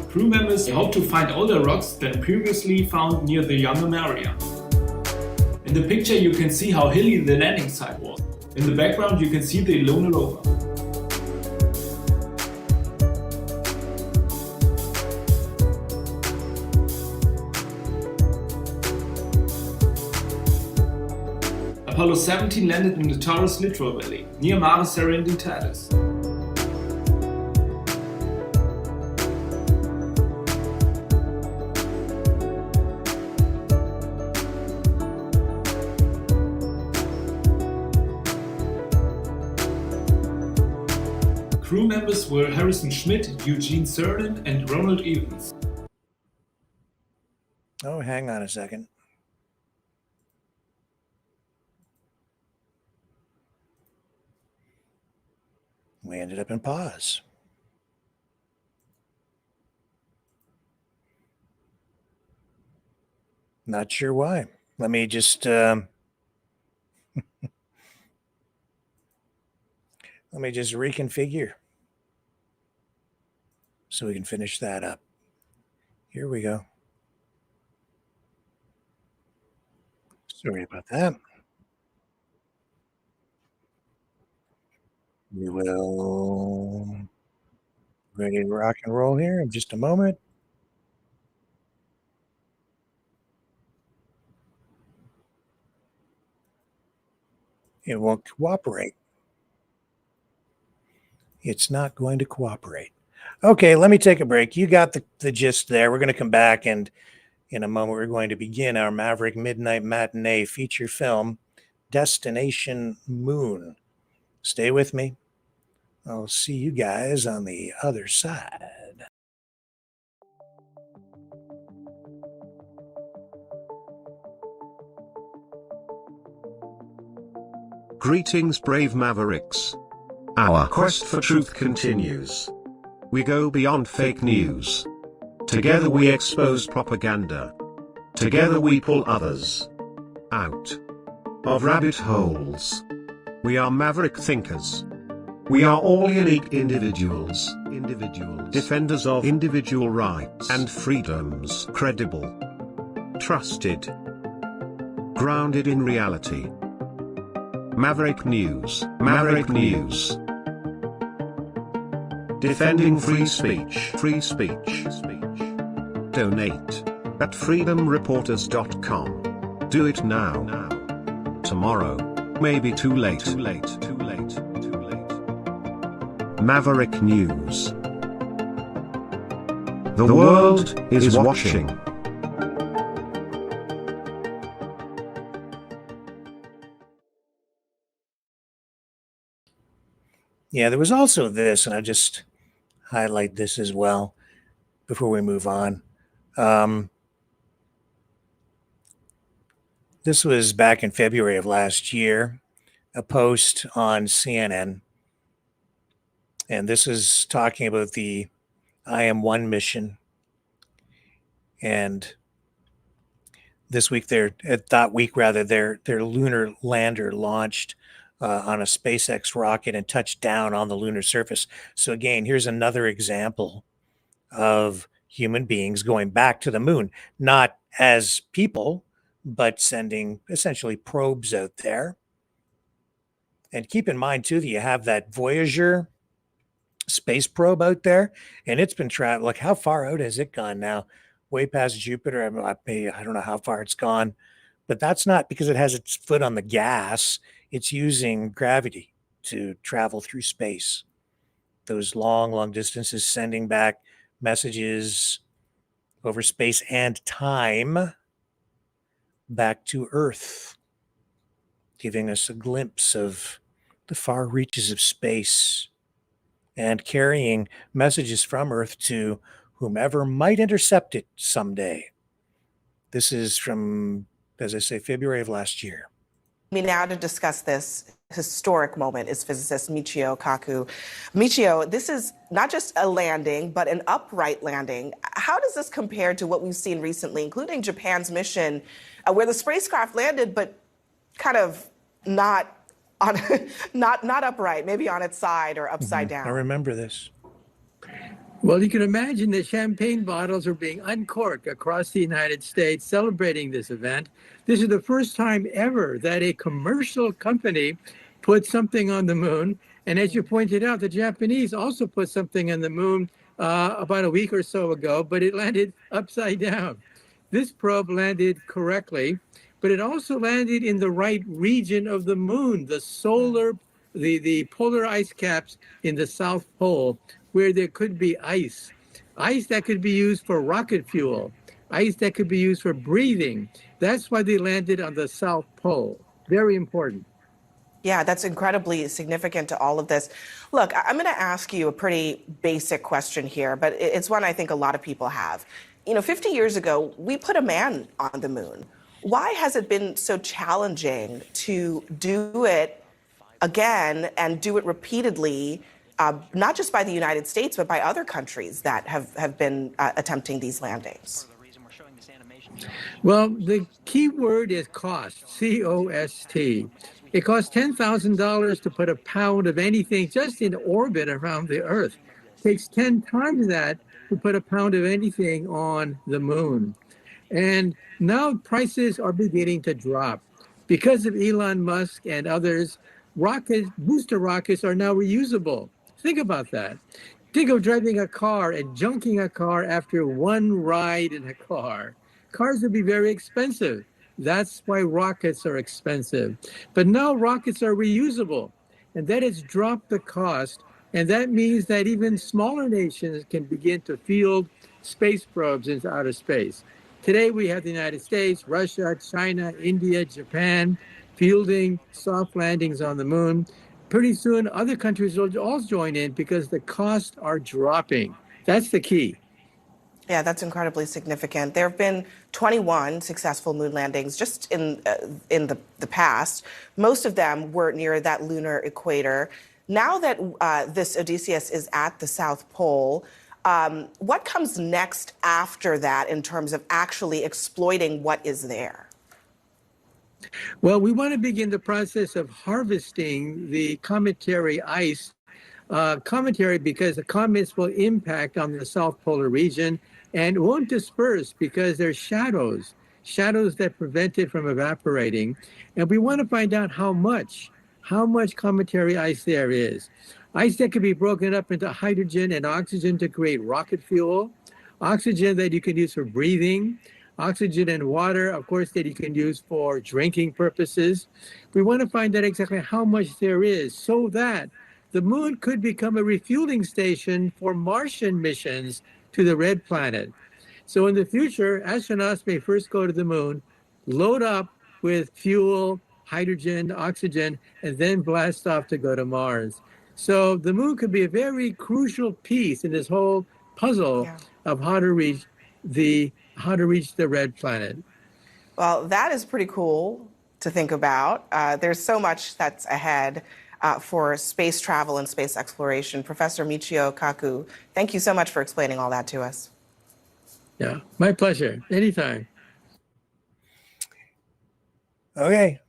Crew members hope to find older rocks than previously found near the Yamam area. In the picture you can see how hilly the landing site was. In the background you can see the lunar rover. Apollo 17 landed in the Taurus Littoral Valley, near Mare Serenitatis. Crew members were Harrison Schmitt, Eugene Cernan, and Ronald Evans. Oh, hang on a second. We ended up in pause. Not sure why. Let me just let me just reconfigure so we can finish that up. Here we go. Sorry about that. We will ready to rock and roll here in just a moment. It won't cooperate. It's not going to cooperate. Okay, let me take a break. You got the gist there. We're going to come back, and in a moment we're going to begin our Maverick Midnight Matinee feature film, Destination Moon. Stay with me. I'll see you guys on the other side. Greetings, brave Mavericks. Our quest for truth continues. We go beyond fake news. Together we expose propaganda. Together we pull others out of rabbit holes. We are maverick thinkers. We are all unique individuals, defenders of individual rights and freedoms, credible, trusted, grounded in reality. Maverick News, Maverick News. Defending free speech, free speech. Donate at freedomreporters.com. Do it now. Tomorrow may be too late. Maverick News. The world is watching. Yeah, there was also this, and I'll just highlight this as well before we move on. This was back in February of last year, a post on CNN. And this is talking about the IM-1 mission. And this week, their lunar lander launched on a SpaceX rocket and touched down on the lunar surface. So again, here's another example of human beings going back to the moon, not as people, but sending essentially probes out there. And keep in mind, too, that you have that Voyager space probe out there, and it's been traveling. Like, how far out has it gone now? Way past Jupiter. I don't know how far it's gone, but that's not because it has its foot on the gas. It's using gravity to travel through space. Those long distances, sending back messages over space and time back to Earth, giving us a glimpse of the far reaches of space and carrying messages from Earth to whomever might intercept it someday. This is from, as I say, February of last year. Now to discuss this historic moment is physicist Michio Kaku. Michio, this is not just a landing, but an upright landing. How does this compare to what we've seen recently, including Japan's mission, where the spacecraft landed, but kind of not upright, maybe on its side or upside down? I remember this. Well, you can imagine that champagne bottles are being uncorked across the United States celebrating this event. This is the first time ever that a commercial company put something on the moon. And as you pointed out, the Japanese also put something on the moon about a week or so ago, but it landed upside down. This probe landed correctly, but it also landed in the right region of the moon, the polar ice caps in the South Pole, where there could be ice that could be used for rocket fuel, ice that could be used for breathing. That's why they landed on the South Pole. Very important. Yeah, that's incredibly significant to all of this. Look, I'm going to ask you a pretty basic question here, but it's one I think a lot of people have. 50 years ago, we put a man on the moon. Why has it been so challenging to do it again and do it repeatedly, not just by the United States, but by other countries that have been attempting these landings? Well, the key word is cost, C-O-S-T. It costs $10,000 to put a pound of anything just in orbit around the Earth. It takes 10 times that to put a pound of anything on the moon. And now prices are beginning to drop. Because of Elon Musk and others, booster rockets are now reusable. Think about that. Think of driving a car and junking a car after one ride in a car. Cars would be very expensive. That's why rockets are expensive. But now rockets are reusable, and that has dropped the cost. And that means that even smaller nations can begin to field space probes into outer space. Today, we have the United States, Russia, China, India, Japan, fielding soft landings on the moon. Pretty soon, other countries will all join in because the costs are dropping. That's the key. Yeah, that's incredibly significant. There have been 21 successful moon landings just in the past. Most of them were near that lunar equator. Now that this Odysseus is at the South Pole, What comes next after that in terms of actually exploiting what is there? Well, we want to begin the process of harvesting the cometary ice. Cometary because the comets will impact on the South Polar region and won't disperse because they're shadows that prevent it from evaporating. And we want to find out how much cometary ice there is. Ice that can be broken up into hydrogen and oxygen to create rocket fuel, oxygen that you can use for breathing, oxygen and water, of course, that you can use for drinking purposes. We want to find out exactly how much there is so that the moon could become a refueling station for Martian missions to the red planet. So in the future, astronauts may first go to the moon, load up with fuel, hydrogen, oxygen, and then blast off to go to Mars. So the moon could be a very crucial piece in this whole puzzle of how to reach the red planet. Well, that is pretty cool to think about. There's so much that's ahead for space travel and space exploration. Professor Michio Kaku, thank you so much for explaining all that to us. Yeah, my pleasure. Anytime. Okay.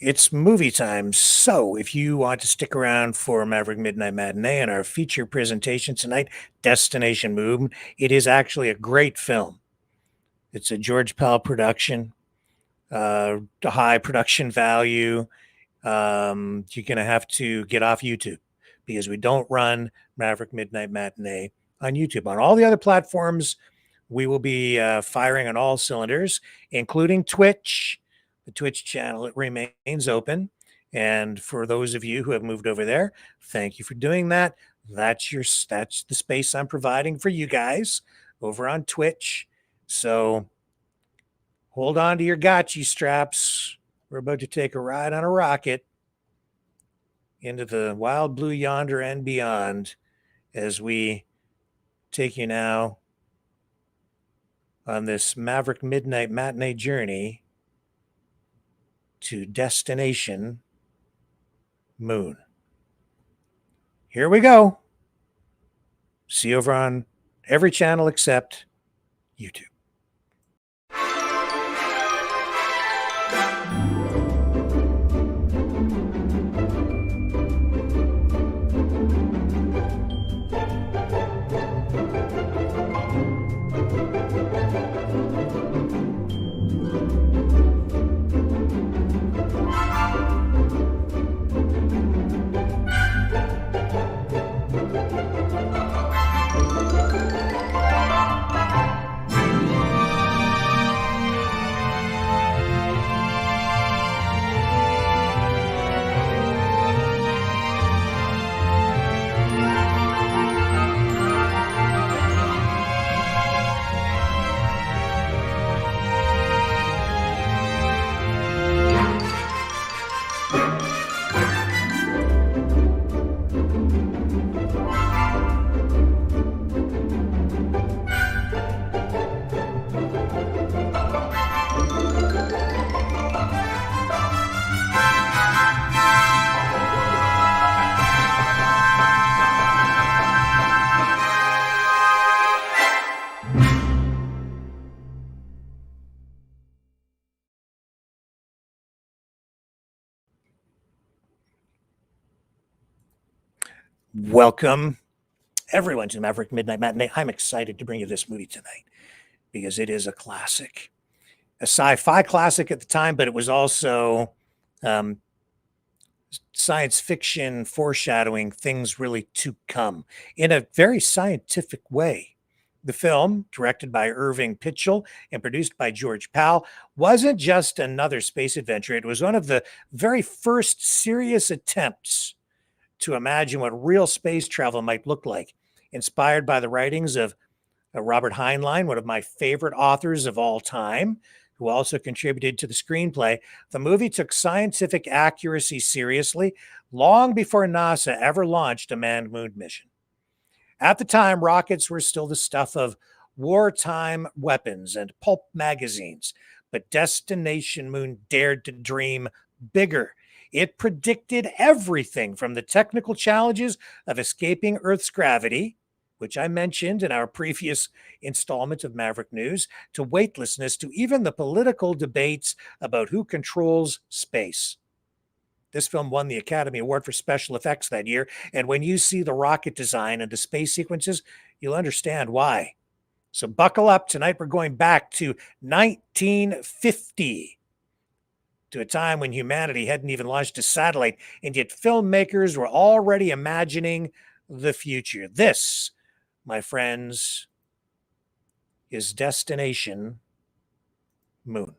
It's movie time. So if you want to stick around for Maverick Midnight Matinee and our feature presentation tonight, Destination Moon, it is actually a great film. It's a George Pell production, high production value. You're going to have to get off YouTube because we don't run Maverick Midnight Matinee on YouTube. On all the other platforms, we will be firing on all cylinders, including Twitch. The Twitch channel, it remains open. And for those of you who have moved over there, thank you for doing that. That's the space I'm providing for you guys over on Twitch. So hold on to your gotchi straps. We're about to take a ride on a rocket into the wild blue yonder and beyond as we take you now on this Maverick Midnight Matinee journey to Destination Moon. Here we go. See you over on every channel except YouTube. Welcome, everyone, to Maverick Midnight Matinee. I'm excited to bring you this movie tonight because it is a classic, a sci-fi classic at the time, but it was also science fiction foreshadowing things really to come in a very scientific way. The film, directed by Irving Pitchell and produced by George Pell, wasn't just another space adventure. It was one of the very first serious attempts to imagine what real space travel might look like, inspired by the writings of Robert Heinlein, one of my favorite authors of all time, who also contributed to the screenplay. The movie took scientific accuracy seriously long before NASA ever launched a manned moon mission. At the time, rockets were still the stuff of wartime weapons and pulp magazines, but Destination Moon dared to dream bigger. It predicted everything from the technical challenges of escaping Earth's gravity, which I mentioned in our previous installment of Maverick News, to weightlessness, to even the political debates about who controls space. This film won the Academy Award for special effects that year, and when you see the rocket design and the space sequences, you'll understand why. So buckle up. Tonight we're going back to 1950, to a time when humanity hadn't even launched a satellite, and yet filmmakers were already imagining the future. This, my friends, is Destination Moon.